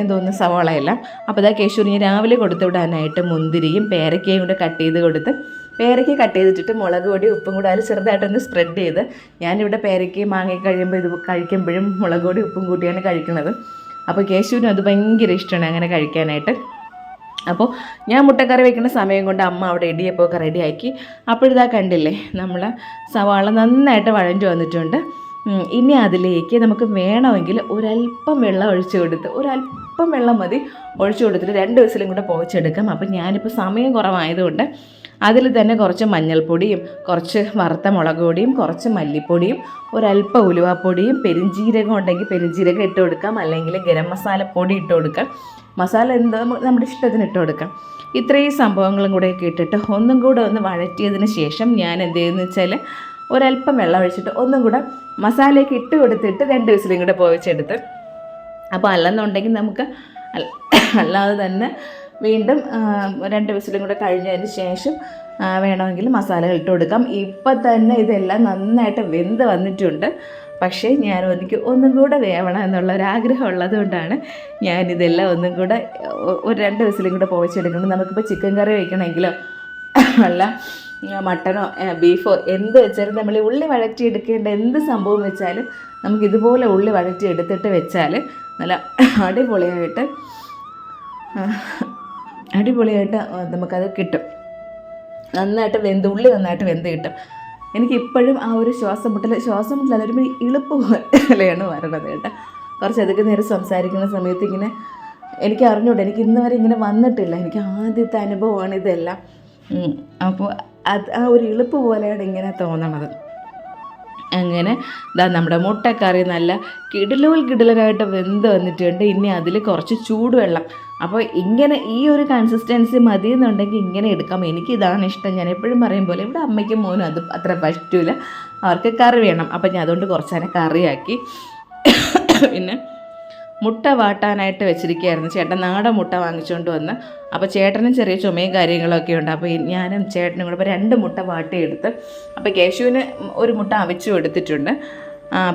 എന്തോന്ന് സവാളയെല്ലാം. അപ്പോൾ ഇതാ കേശൂരിന് രാവിലെ കൊടുത്തു വിടാനായിട്ട് മുന്തിരിയും പേരയ്ക്കയും കൂടെ കട്ട് ചെയ്ത് കൊടുത്ത്, പേരയ്ക്ക കട്ട് ചെയ്തിട്ടിട്ട് മുളക് പൊടി ഉപ്പും കൂടെ അതിൽ ചെറുതായിട്ടൊന്ന് സ്പ്രെഡ് ചെയ്ത്, ഞാനിവിടെ പേരയ്ക്കയും മാങ്ങി കഴിയുമ്പോൾ ഇത് കഴിക്കുമ്പോഴും മുളക് പൊടി ഉപ്പും കൂട്ടിയാണ് കഴിക്കുന്നത്. അപ്പോൾ കേശുവിനും അത് ഭയങ്കര ഇഷ്ടമാണ് അങ്ങനെ കഴിക്കാനായിട്ട്. അപ്പോൾ ഞാൻ മുട്ടക്കറി വയ്ക്കുന്ന സമയം കൊണ്ട് അമ്മ അവിടെ ഇടിയപ്പമൊക്കെ റെഡിയാക്കി. അപ്പോഴിതാ കണ്ടില്ലേ, നമ്മൾ സവാള നന്നായിട്ട് വഴഞ്ഞു വന്നിട്ടുണ്ട്. ഇനി അതിലേക്ക് നമുക്ക് വേണമെങ്കിൽ ഒരല്പം വെള്ളം ഒരല്പം വെള്ളം മതി ഒഴിച്ചു കൊടുത്തിട്ട് 2 വിസിലും കൂടെ പോയിച്ചെടുക്കാം. അപ്പോൾ ഞാനിപ്പോൾ സമയം കുറവായതുകൊണ്ട് അതിൽ തന്നെ കുറച്ച് മഞ്ഞൾപ്പൊടിയും കുറച്ച് വറുത്ത മുളക് പൊടിയും കുറച്ച് മല്ലിപ്പൊടിയും ഒരല്പം ഉലുവാപ്പൊടിയും പെരിഞ്ജീരകം ഉണ്ടെങ്കിൽ പെരിഞ്ജീരകം ഇട്ട് കൊടുക്കാം, അല്ലെങ്കിൽ ഗരം മസാല പൊടി ഇട്ട് കൊടുക്കാം. മസാല എന്താ നമ്മുടെ ഇഷ്ടത്തിന് ഇട്ട് കൊടുക്കാം. ഇത്രയും സംഭവങ്ങളും കൂടെയൊക്കെ ഇട്ടിട്ട് ഒന്നും കൂടെ ഒന്ന് വഴറ്റിയതിന് ശേഷം ഞാൻ എന്ത് ചെയ്യുന്നു വെച്ചാൽ ഒരല്പം വെള്ളം ഒഴിച്ചിട്ട് ഒന്നും കൂടെ മസാലയൊക്കെ ഇട്ട് കൊടുത്തിട്ട് 2 വിസിലും കൂടെ പോയിച്ചെടുത്ത്. അപ്പോൾ അല്ലെന്നുണ്ടെങ്കിൽ നമുക്ക് അല്ലാതെ തന്നെ വീണ്ടും 2 വിസിലും കൂടെ കഴിഞ്ഞതിന് ശേഷം വേണമെങ്കിൽ മസാലകൾ ഇട്ട് കൊടുക്കാം. ഇപ്പം തന്നെ ഇതെല്ലാം നന്നായിട്ട് വെന്ത് വന്നിട്ടുണ്ട്. പക്ഷേ എനിക്ക് ഒന്നും കൂടെ വേവണം എന്നുള്ളൊരാഗ്രഹം ഉള്ളതുകൊണ്ടാണ് ഞാനിതെല്ലാം ഒന്നും കൂടെ ഒരു 2 വിസിലും കൂടെ പോയിച്ചെടുക്കണം. നമുക്കിപ്പോൾ ചിക്കൻ കറി വയ്ക്കണമെങ്കിലോ അല്ല മട്ടനോ ബീഫോ എന്ത് വെച്ചാലും നമ്മൾ ഉള്ളി വഴറ്റിയെടുക്കേണ്ട എന്ത് സംഭവം വെച്ചാലും നമുക്കിതുപോലെ ഉള്ളി വഴറ്റിയെടുത്തിട്ട് വെച്ചാൽ നല്ല അടിപൊളിയായിട്ട് നമുക്കത് കിട്ടും. നന്നായിട്ട് ഉള്ളി നന്നായിട്ട് വെന്ത് കിട്ടും. എനിക്കിപ്പോഴും ആ ഒരു ശ്വാസം മുട്ടൽ ഒരു ഇളുപ്പ് പോലെയാണ് വരണത് കേട്ടോ. കുറച്ചധികം നേരം സംസാരിക്കുന്ന സമയത്ത് ഇങ്ങനെ എനിക്ക് അറിഞ്ഞൂടെ, എനിക്ക് ഇന്ന് വരെ ഇങ്ങനെ വന്നിട്ടില്ല. എനിക്ക് ആദ്യത്തെ അനുഭവമാണ് ഇതെല്ലാം. അപ്പോൾ ആ ഒരു ഇളുപ്പ് പോലെയാണ് ഇങ്ങനെ തോന്നണത്. അങ്ങനെ നമ്മുടെ മുട്ടക്കറി നല്ല കിടിലനായിട്ട് വെന്ത് വന്നിട്ടുണ്ട്. ഇനി അതിൽ കുറച്ച് ചൂടുവെള്ളം. അപ്പോൾ ഇങ്ങനെ ഈ ഒരു കൺസിസ്റ്റൻസി മതി എന്നുണ്ടെങ്കിൽ ഇങ്ങനെ എടുക്കാം. എനിക്കിതാണ് ഇഷ്ടം. ഞാൻ എപ്പോഴും പറയും പോലെ ഇവിടെ അമ്മയ്ക്കും മോനും അത് അത്ര പറ്റൂല, അവർക്ക് കറി വേണം. അപ്പോൾ ഞാൻ അതുകൊണ്ട് കുറച്ചതിനെ കറിയാക്കി. പിന്നെ മുട്ട വാട്ടാനായിട്ട് വെച്ചിരിക്കുകയായിരുന്നു. ചേട്ടൻ നാടൻ മുട്ട വാങ്ങിച്ചുകൊണ്ട് വന്ന്. അപ്പോൾ ചേട്ടനും ചെറിയ ചുമയും കാര്യങ്ങളൊക്കെ ഉണ്ട്. അപ്പോൾ ഞാനും ചേട്ടനും കൂടെ ഇപ്പോൾ 2 മുട്ട വാട്ടിയെടുത്ത്. അപ്പോൾ കേശുവിന് ഒരു മുട്ട അവിച്ചും എടുത്തിട്ടുണ്ട്.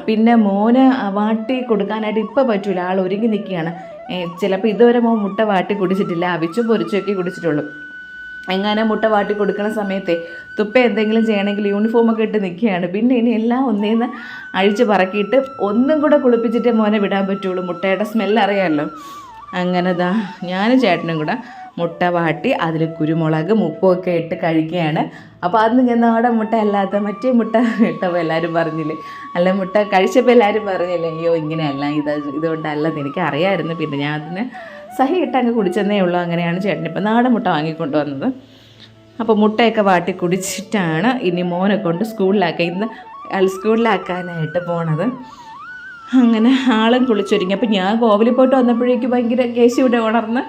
പിന്നെ മോന് വാട്ടി കൊടുക്കാനായിട്ട് ഇപ്പോൾ പറ്റൂല, ആൾ ഒരുങ്ങി നിൽക്കുകയാണ്. ചിലപ്പോൾ ഇതുവരെ മുട്ട വാട്ടി കുടിച്ചിട്ടില്ല, അവിച്ചും പൊരിച്ചൊക്കെ കുടിച്ചിട്ടുള്ളൂ. എങ്ങനെ മുട്ട വാട്ടി കൊടുക്കുന്ന സമയത്തെ തുപ്പ എന്തെങ്കിലും ചെയ്യണമെങ്കിൽ യൂണിഫോമൊക്കെ ഇട്ട് നിൽക്കുകയാണ്. പിന്നെ ഇനി എല്ലാം ഒന്നേന്ന് അഴിച്ച് പറക്കിയിട്ട് ഒന്നും കൂടെ കുളിപ്പിച്ചിട്ടേ മോനെ വിടാൻ പറ്റുള്ളൂ. മുട്ടയുടെ സ്മെല്ല് അറിയാമല്ലോ. അങ്ങനെ ഞാനും ചേട്ടനും കൂടെ മുട്ട വാട്ടി അതിൽ കുരുമുളക് ഉപ്പുമൊക്കെ ഇട്ട് കഴിക്കുകയാണ്. അപ്പോൾ അന്ന് ഞാൻ നാടൻ മുട്ട അല്ലാത്ത മറ്റേ മുട്ട ഇട്ടപ്പോൾ എല്ലാവരും പറഞ്ഞില്ലേ, അല്ല മുട്ട കഴിച്ചപ്പോൾ എല്ലാവരും പറഞ്ഞില്ലേ, അയ്യോ ഇങ്ങനെയല്ല ഇതുകൊണ്ടല്ലെന്ന് എനിക്ക് അറിയാമായിരുന്നു. പിന്നെ ഞാൻ അതിന് സഹി ഇട്ട് അങ്ങ് കുടിച്ചെന്നേ ഉള്ളൂ. അങ്ങനെയാണ് ചേട്ടൻ ഇപ്പം നാടൻ മുട്ട വാങ്ങിക്കൊണ്ട് വന്നത്. അപ്പോൾ മുട്ടയൊക്കെ വാട്ടി കുടിച്ചിട്ടാണ് ഇനി മോനെ കൊണ്ട് സ്കൂളിലാക്കുക. ഇന്ന് സ്കൂളിലാക്കാനായിട്ട് പോണത്. അങ്ങനെ ആളും കുളിച്ചൊരുങ്ങി. അപ്പോൾ ഞാൻ കോവിലിൽ പോയിട്ട് വന്നപ്പോഴേക്കും ഭയങ്കര കേശു ഇവിടെ ഉണർന്ന്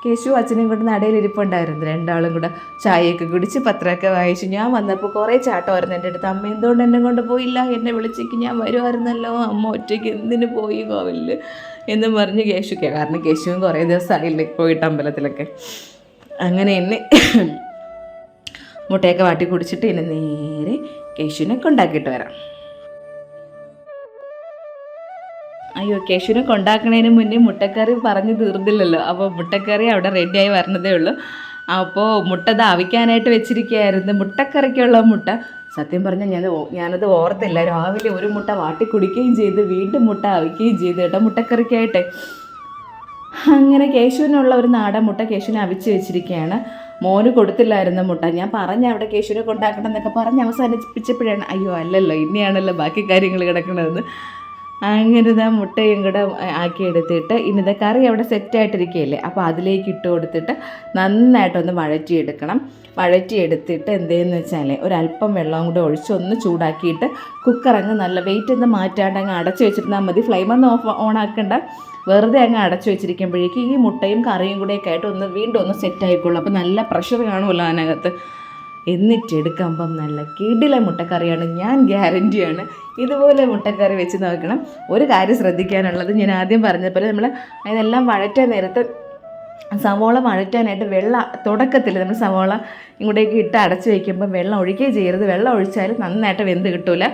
കേശു അച്ഛനെയും കൊണ്ട് നടയിലിരിപ്പുണ്ടായിരുന്നു. രണ്ടാളും കൂടെ ചായയൊക്കെ കുടിച്ച് പത്രമൊക്കെ വായിച്ചു. ഞാൻ വന്നപ്പോൾ കുറേ ചാട്ടമായിരുന്നു എൻ്റെ അടുത്ത്. അമ്മ എന്തുകൊണ്ട് എന്നെ കൊണ്ട് പോയില്ല, എന്നെ വിളിച്ചേക്ക് ഞാൻ വരുമായിരുന്നല്ലോ, അമ്മ ഒറ്റയ്ക്ക് എന്തിനു പോയി കോവിലിൽ എന്നും പറഞ്ഞ് കേശുക്കെ. കാരണം കേശുവും കുറേ ദിവസമായില്ലേ പോയിട്ട് അമ്പലത്തിലൊക്കെ. അങ്ങനെ എന്നെ മുട്ടയൊക്കെ വാട്ടി കുടിച്ചിട്ട് ഇനി നേരെ കേശുവിനെ കൊണ്ടാക്കിയിട്ട് വരാം. അയ്യോ, കേശുവിനെ കൊണ്ടാക്കുന്നതിന് മുന്നേ മുട്ടക്കറി പറഞ്ഞു തീർന്നില്ലല്ലോ. അപ്പോൾ മുട്ടക്കറി അവിടെ റെഡിയായി വരണതേ ഉള്ളൂ. അപ്പോൾ മുട്ട അവിക്കാനായിട്ട് വെച്ചിരിക്കുകയായിരുന്നു. മുട്ടക്കറിക്കുള്ള മുട്ട സത്യം പറഞ്ഞാൽ ഞാനത് ഓർത്തില്ല. രാവിലെ ഒരു മുട്ട വാട്ടി കുടിക്കുകയും ചെയ്ത് വീണ്ടും മുട്ട അവിക്കുകയും ചെയ്തു കേട്ടോ മുട്ടക്കറിക്കായിട്ട്. അങ്ങനെ കേശുവിനുള്ള ഒരു നാടൻ മുട്ട കേശുവിനെ അവിച്ച് വെച്ചിരിക്കുകയാണ്. മോന് കൊടുത്തില്ലായിരുന്ന മുട്ട ഞാൻ പറഞ്ഞ അവിടെ കേശുവിനെ കൊണ്ടാക്കണം എന്നൊക്കെ പറഞ്ഞ് അവസാനിപ്പിച്ചപ്പോഴാണ് അയ്യോ അല്ലല്ലോ ഇനിയാണല്ലോ ബാക്കി കാര്യങ്ങൾ കിടക്കണതെന്ന്. അങ്ങനെ ഇതാ മുട്ടയും കൂടെ ആക്കിയെടുത്തിട്ട് ഇനിതാ കറി അവിടെ സെറ്റായിട്ടിരിക്കുകയല്ലേ. അപ്പോൾ അതിലേക്ക് ഇട്ട് കൊടുത്തിട്ട് നന്നായിട്ടൊന്ന് വഴറ്റിയെടുക്കണം. വഴറ്റിയെടുത്തിട്ട് എന്തെന്ന് വെച്ചാൽ ഒരല്പം വെള്ളം കൂടെ ഒഴിച്ച് ഒന്ന് ചൂടാക്കിയിട്ട് കുക്കറങ്ങ് നല്ല വെയിറ്റ് ഒന്ന് മാറ്റാണ്ട് അങ്ങ് അടച്ചു വെച്ചിരുന്നാൽ മതി. ഫ്ലെയിമൊന്നും ഓണാക്കണ്ട, വെറുതെ അങ്ങ് അടച്ചു വെച്ചിരിക്കുമ്പോഴേക്കും ഈ മുട്ടയും കറിയും കൂടെയൊക്കെ ആയിട്ട് വീണ്ടും ഒന്ന് സെറ്റായിക്കോളൂ. അപ്പോൾ നല്ല പ്രഷർ കാണുമല്ലോ അതിനകത്ത്. എന്നിട്ടെടുക്കുമ്പം നല്ല കിടില മുട്ടക്കറിയാണ്, ഞാൻ ഗ്യാരൻറ്റിയാണ്. ഇതുപോലെ മുട്ടക്കറി വെച്ച് നോക്കണം. ഒരു കാര്യം ശ്രദ്ധിക്കാനുള്ളത് ഞാൻ ആദ്യം പറഞ്ഞതുപോലെ നമ്മൾ അതിനെല്ലാം വഴറ്റാൻ നേരത്ത് സവോള വഴറ്റാനായിട്ട് തുടക്കത്തിൽ നമ്മൾ സവോള ഇങ്ങോട്ടേക്ക് ഇട്ട് അടച്ച് വയ്ക്കുമ്പോൾ വെള്ളം ഒഴിക്കുകയും ചെയ്യരുത്. വെള്ളം ഒഴിച്ചാൽ നന്നായിട്ട് വെന്ത് കിട്ടില്ല.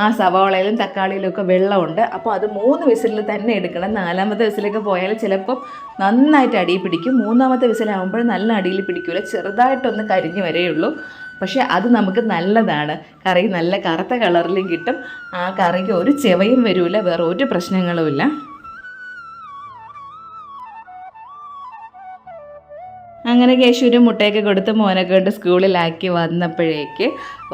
ആ സവോളയിലും തക്കാളിയിലും ഒക്കെ വെള്ളമുണ്ട്. അപ്പോൾ അത് 3 വിസിലിൽ തന്നെ എടുക്കണം. 4ാമത്തെ വിസിലൊക്കെ പോയാൽ ചിലപ്പം നന്നായിട്ട് അടിയിൽ പിടിക്കും. 3ാമത്തെ വിസിലാകുമ്പോൾ നല്ല അടിയിൽ പിടിക്കില്ല, ചെറുതായിട്ടൊന്ന് കരിഞ്ഞ് വരെയുള്ളൂ. പക്ഷേ അത് നമുക്ക് നല്ലതാണ്. കറി നല്ല കറുത്ത കളറിലും കിട്ടും. ആ കറിക്ക് ഒരു ചെവയും വരില്ല, വേറെ ഒരു പ്രശ്നങ്ങളുമില്ല. അങ്ങനെ കേശുവിന് മുട്ടയൊക്കെ കൊടുത്ത് മോനൊക്കെ കൊണ്ട് സ്കൂളിലാക്കി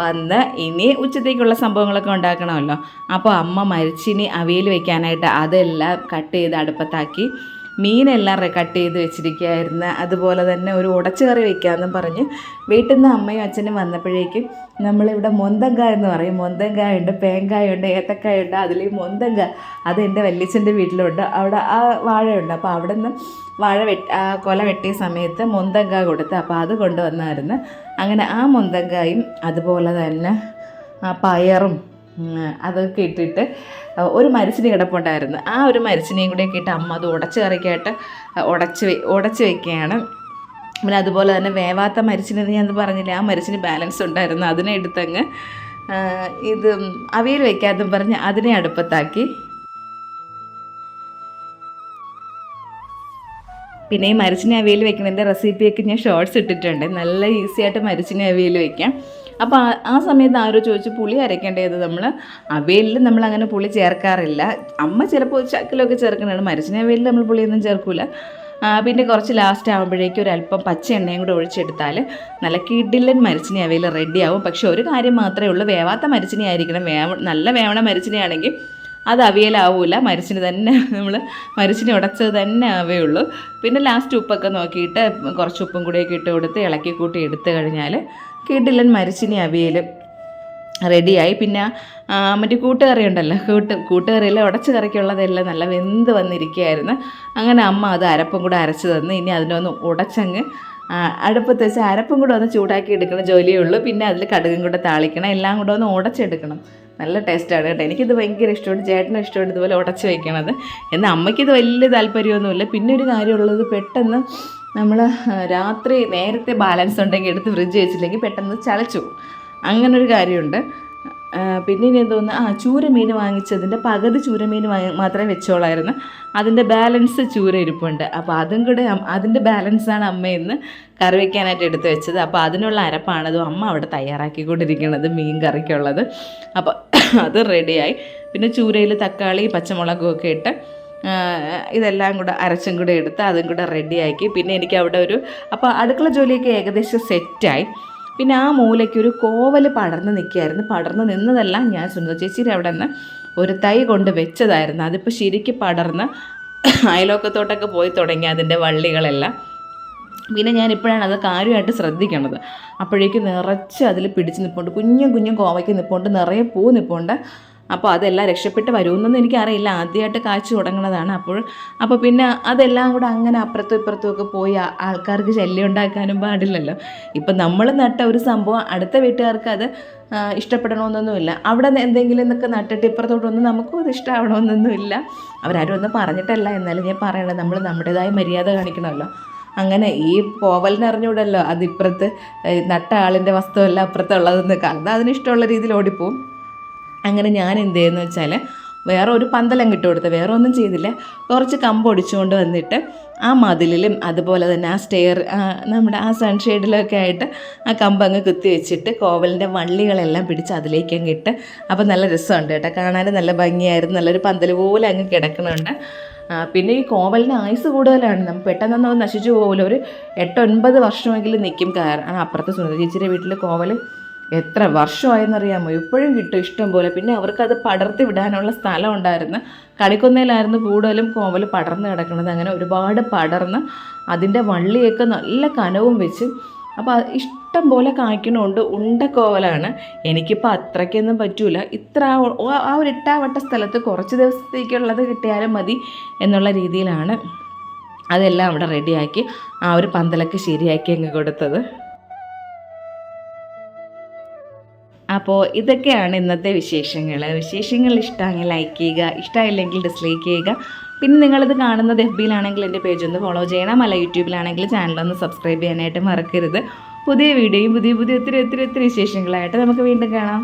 വന്ന് ഇനി ഉച്ചത്തേക്കുള്ള സംഭവങ്ങളൊക്കെ ഉണ്ടാക്കണമല്ലോ. അപ്പോൾ അമ്മ മരിച്ചിനി അവിയൽ വെക്കാനായിട്ട് അതെല്ലാം കട്ട് ചെയ്ത് അടുപ്പത്താക്കി. മീനെല്ലാം കട്ട് ചെയ്ത് വെച്ചിരിക്കുകയായിരുന്നു. അതുപോലെ തന്നെ ഒരു ഉടച്ചു കറി വെക്കാമെന്നും പറഞ്ഞ് വീട്ടിൽ നിന്ന് അമ്മയും അച്ഛനും വന്നപ്പോഴേക്കും നമ്മളിവിടെ മൊന്തങ്കായ എന്ന് പറയും. മൊന്തങ്കായ ഉണ്ട്, പേങ്കായ ഉണ്ട്, ഏത്തക്കായ ഉണ്ട്. അതിൽ മൊന്തങ്കായ അത് എൻ്റെ വല്യച്ഛൻ്റെ വീട്ടിലുണ്ട്. അവിടെ ആ വാഴയുണ്ട്. അപ്പോൾ അവിടെ നിന്ന് കൊല വെട്ടിയ സമയത്ത് മൊന്തങ്കായ കൊടുത്ത്, അപ്പോൾ അത് കൊണ്ടുവന്നായിരുന്നു. അങ്ങനെ ആ മൊന്തങ്കായും അതുപോലെ തന്നെ പയറും അതൊക്കെ ഇട്ടിട്ട് ഒരു മരിച്ചിനി കിടപ്പുണ്ടായിരുന്നു. ആ ഒരു മരിച്ചിനിയും കൂടെയൊക്കെ ഇട്ട് അമ്മ അത് ഉടച്ച് കറിക്കായിട്ട് ഉടച്ച് വയ്ക്കുകയാണ്. പിന്നെ അതുപോലെ തന്നെ വേവാത്ത മരിച്ചിനി ഞാൻ പറഞ്ഞില്ലേ, ആ മരിച്ചിനി ബാലൻസ് ഉണ്ടായിരുന്നു. അതിനെ എടുത്തങ്ങ് ഇത് അവിയൽ വയ്ക്കാതെന്ന് പറഞ്ഞ് അതിനെ അടുപ്പത്താക്കി. പിന്നെ ഈ മരിച്ചിനി അവിയൽ വെക്കുന്നതിൻ്റെ റെസിപ്പിയൊക്കെ ഞാൻ ഷോർട്സ് ഇട്ടിട്ടുണ്ട്. നല്ല ഈസി ആയിട്ട് മരിച്ചിനി അവിയൽ വയ്ക്കാം. അപ്പോൾ ആ സമയത്ത് ആരോ ചോദിച്ചു പുളി അരയ്ക്കേണ്ടത്. നമ്മൾ അവിയലിൽ നമ്മൾ അങ്ങനെ പുളി ചേർക്കാറില്ല. അമ്മ ചിലപ്പോൾ ചക്കിലൊക്കെ ചേർക്കുന്നതാണ്. മരിച്ചിനി അവിയലിൽ നമ്മൾ പുളിയൊന്നും ചേർക്കില്ല. പിന്നെ കുറച്ച് ലാസ്റ്റ് ആകുമ്പോഴേക്കും ഒരല്പം പച്ച എണ്ണയും കൂടെ ഒഴിച്ചെടുത്താൽ നല്ല കിടിലൻ മരിച്ചിനി അവിയൽ റെഡിയാവും. പക്ഷേ ഒരു കാര്യം മാത്രമേ ഉള്ളൂ, വേവാത്ത മരിച്ചിനി ആയിരിക്കണം. നല്ല വേവണ മരിച്ചിനിയാണെങ്കിൽ അത് അവിയലാവൂല, മരിച്ചിനി തന്നെ നമ്മൾ മരിച്ചിനി ഉടച്ചത് തന്നെ ആവുകയുള്ളൂ. പിന്നെ ലാസ്റ്റ് ഉപ്പൊക്കെ നോക്കിയിട്ട് കുറച്ച് ഉപ്പും കൂടിയൊക്കെ ഇട്ട് കൊടുത്ത് ഇളക്കി കൂട്ടി എടുത്തു കഴിഞ്ഞാൽ കിടിലൻ മരിച്ചിനി അവിയൽ റെഡിയായി. പിന്നെ മറ്റേ കൂട്ടുകറി ഉണ്ടല്ലോ, കൂട്ടുകറിയിൽ ഉടച്ച് കറിക്കുള്ളതെല്ലാം നല്ല വെന്ത് വന്നിരിക്കുകയായിരുന്നു. അങ്ങനെ അമ്മ അത് അരപ്പും കൂടെ അരച്ച് തന്ന് ഇനി അതിനൊന്ന് ഉടച്ചങ്ങ് അടുപ്പത്ത് വെച്ച് അരപ്പും കൂടെ ഒന്ന് ചൂടാക്കി എടുക്കണം ജോലിയേ ഉള്ളൂ. പിന്നെ അതിൽ കടുകും കൂടെ താളിക്കണം, എല്ലാം കൂടെ ഒന്ന് ഉടച്ചെടുക്കണം. നല്ല ടേസ്റ്റാണ് കേട്ടോ. എനിക്കിത് ഭയങ്കര ഇഷ്ടമുണ്ട്, ചേട്ടനും ഇഷ്ടമുണ്ട് ഇതുപോലെ ഉടച്ച് വയ്ക്കണത്. എന്നാൽ അമ്മയ്ക്കിത് വലിയ താല്പര്യമൊന്നുമില്ല. പിന്നെ ഒരു കാര്യമുള്ളത്, പെട്ടെന്ന് നമ്മൾ രാത്രി നേരത്തെ ബാലൻസ് ഉണ്ടെങ്കിൽ എടുത്ത് ഫ്രിഡ്ജ് വെച്ചില്ലെങ്കിൽ പെട്ടെന്ന് ചളച്ചു പോകും. അങ്ങനൊരു കാര്യമുണ്ട്. പിന്നെ ഇനി എന്തോന്ന്, ചൂരമീൻ വാങ്ങിച്ചതിൻ്റെ പകുതി ചൂരമീൻ മാത്രമേ വെച്ചോളായിരുന്നു. അതിൻ്റെ ബാലൻസ് ചൂര ഇരിപ്പുണ്ട്. അപ്പോൾ അതും കൂടെ അതിൻ്റെ ബാലൻസാണ് അമ്മ ഇന്ന് കറി വയ്ക്കാനായിട്ട് എടുത്ത് വെച്ചത്. അപ്പോൾ അതിനുള്ള അരപ്പാണതും അമ്മ അവിടെ തയ്യാറാക്കിക്കൊണ്ടിരിക്കുന്നത്, മീൻ കറിക്കുള്ളത്. അപ്പോൾ അത് റെഡിയായി. പിന്നെ ചൂരയിൽ തക്കാളി പച്ചമുളകും ഒക്കെ ഇട്ട് ഇതെല്ലാം കൂടെ അരച്ചും കൂടെ എടുത്ത് അതും കൂടെ റെഡിയാക്കി. പിന്നെ എനിക്ക് അവിടെ അപ്പോൾ അടുക്കള ജോലിയൊക്കെ ഏകദേശം സെറ്റായി. പിന്നെ ആ മൂലയ്ക്കൊരു കോവൽ പടർന്ന് നിൽക്കുകയായിരുന്നു. പടർന്ന് നിന്നതല്ല, ഞാൻ സുന്ദര ചേച്ചിയുടെ അവിടെ നിന്ന് ഒരു തൈ കൊണ്ട് വെച്ചതായിരുന്നു. അതിപ്പോൾ ശരിക്ക് പടർന്ന് അയലോക്കത്തോട്ടൊക്കെ പോയി തുടങ്ങി അതിൻ്റെ വള്ളികളെല്ലാം. പിന്നെ ഞാനിപ്പോഴാണ് അത് കാര്യമായിട്ട് ശ്രദ്ധിക്കണത്. അപ്പോഴേക്കും നിറച്ച് അതിൽ പിടിച്ച് നിൽപ്പുണ്ട്, കുഞ്ഞും കോവയ്ക്ക് നിൽപ്പുണ്ട്, നിറയെ പൂ നിൽപ്പുണ്ട്. അപ്പോൾ അതെല്ലാം രക്ഷപ്പെട്ട് വരുമെന്നൊന്നും എനിക്കറിയില്ല, ആദ്യമായിട്ട് കാഴ്ച തുടങ്ങുന്നതാണ്. അപ്പോൾ പിന്നെ അതെല്ലാം കൂടെ അങ്ങനെ അപ്പുറത്തും ഇപ്പുറത്തും ഒക്കെ പോയി ആൾക്കാർക്ക് ശല്യം ഉണ്ടാക്കാനും പാടില്ലല്ലോ. ഇപ്പം നമ്മൾ നട്ട ഒരു സംഭവം അടുത്ത വീട്ടുകാർക്ക് അത് ഇഷ്ടപ്പെടണമെന്നൊന്നുമില്ല. അവിടെ എന്തെങ്കിലും എന്നൊക്കെ നട്ടിട്ട് ഇപ്പുറത്തോട്ടൊന്നും നമുക്കും അത് ഇഷ്ടമാവണമെന്നൊന്നുമില്ല. അവരാരും ഒന്നും പറഞ്ഞിട്ടല്ല, എന്നാലും ഞാൻ പറയണത് നമ്മൾ നമ്മുടേതായ മര്യാദ കാണിക്കണമല്ലോ. അങ്ങനെ ഈ പോവലിനറിഞ്ഞൂടല്ലോ അതിപ്പുറത്ത് നട്ട ആളിൻ്റെ വസ്തുവല്ല അപ്പുറത്തുള്ളതെന്ന്. കാരണം അതിനിഷ്ടമുള്ള രീതിയിൽ ഓടിപ്പോവും. അങ്ങനെ ഞാൻ എന്ത് ചെയ്യുന്നു വെച്ചാൽ വേറെ ഒരു പന്തലം ഇട്ട് കൊടുത്ത്, വേറെ ഒന്നും ചെയ്തില്ല. കുറച്ച് കമ്പ് ഒടിച്ചുകൊണ്ട് വന്നിട്ട് ആ മതിലിലും അതുപോലെ തന്നെ ആ സ്റ്റെയർ നമ്മുടെ ആ സൺഷെയ്ഡിലൊക്കെ ആയിട്ട് ആ കമ്പ് അങ്ങ് കുത്തി വെച്ചിട്ട് കോവലിൻ്റെ വള്ളികളെല്ലാം പിടിച്ച് അതിലേക്ക് അങ്ങ് ഇട്ട്. അപ്പോൾ നല്ല രസമുണ്ട് കേട്ടോ, കാണാൻ നല്ല ഭംഗിയായിരുന്നു. നല്ലൊരു പന്തൽ പോലെ അങ്ങ് കിടക്കണുണ്ട്. പിന്നെ ഈ കോവലിന് ആയുസ് കൂടുതലാണ്, നമുക്ക് പെട്ടെന്നൊന്നും നശിച്ചു പോകില്ല. ഒരു 8-9 വർഷമെങ്കിലും നിൽക്കും. കാരണം അപ്പുറത്തെ സുനിത ചേച്ചിയുടെ വീട്ടിൽ കോവൽ എത്ര വർഷമായെന്നറിയാമോ, ഇപ്പോഴും കിട്ടും ഇഷ്ടം പോലെ. പിന്നെ അവർക്കത് പടർത്തി വിടാനുള്ള സ്ഥലം ഉണ്ടായിരുന്നു. കളിക്കൊന്നയിലായിരുന്നു കൂടുതലും കോവൽ പടർന്ന് കിടക്കുന്നത്. അങ്ങനെ ഒരുപാട് പടർന്ന് അതിൻ്റെ വള്ളിയൊക്കെ നല്ല കനവും വെച്ച്. അപ്പോൾ ഇഷ്ടം പോലെ കായ്ക്കണമുണ്ട്. ഉണ്ടക്കോവലാണ്. എനിക്കിപ്പോൾ അത്രയ്ക്കൊന്നും പറ്റൂല. ഇത്ര ആ ഒരു ഇട്ടാവട്ട സ്ഥലത്ത് കുറച്ച് ദിവസത്തേക്കുള്ളത് കിട്ടിയാലും മതി എന്നുള്ള രീതിയിലാണ് അതെല്ലാം അവിടെ റെഡിയാക്കി ആ ഒരു പന്തലൊക്കെ ശരിയാക്കി അങ്ങ് കൊടുത്തത്. അപ്പോൾ ഇതൊക്കെയാണ് ഇന്നത്തെ വിശേഷങ്ങൾ ഇഷ്ടമെങ്കിൽ ലൈക്ക് ചെയ്യുക, ഇഷ്ടമില്ലെങ്കിൽ ഡിസ്ലൈക്ക് ചെയ്യുക. പിന്നെ നിങ്ങളിത് കാണുന്നത് FBയിലാണെങ്കിൽ എൻ്റെ പേജ് ഒന്ന് ഫോളോ ചെയ്യണം, അല്ല യൂട്യൂബിലാണെങ്കിൽ ചാനലൊന്ന് സബ്സ്ക്രൈബ് ചെയ്യാനായിട്ട് മറക്കരുത്. പുതിയ വീഡിയോയും പുതിയ ഒത്തിരി വിശേഷങ്ങളായിട്ട് നമുക്ക് വീണ്ടും കാണാം.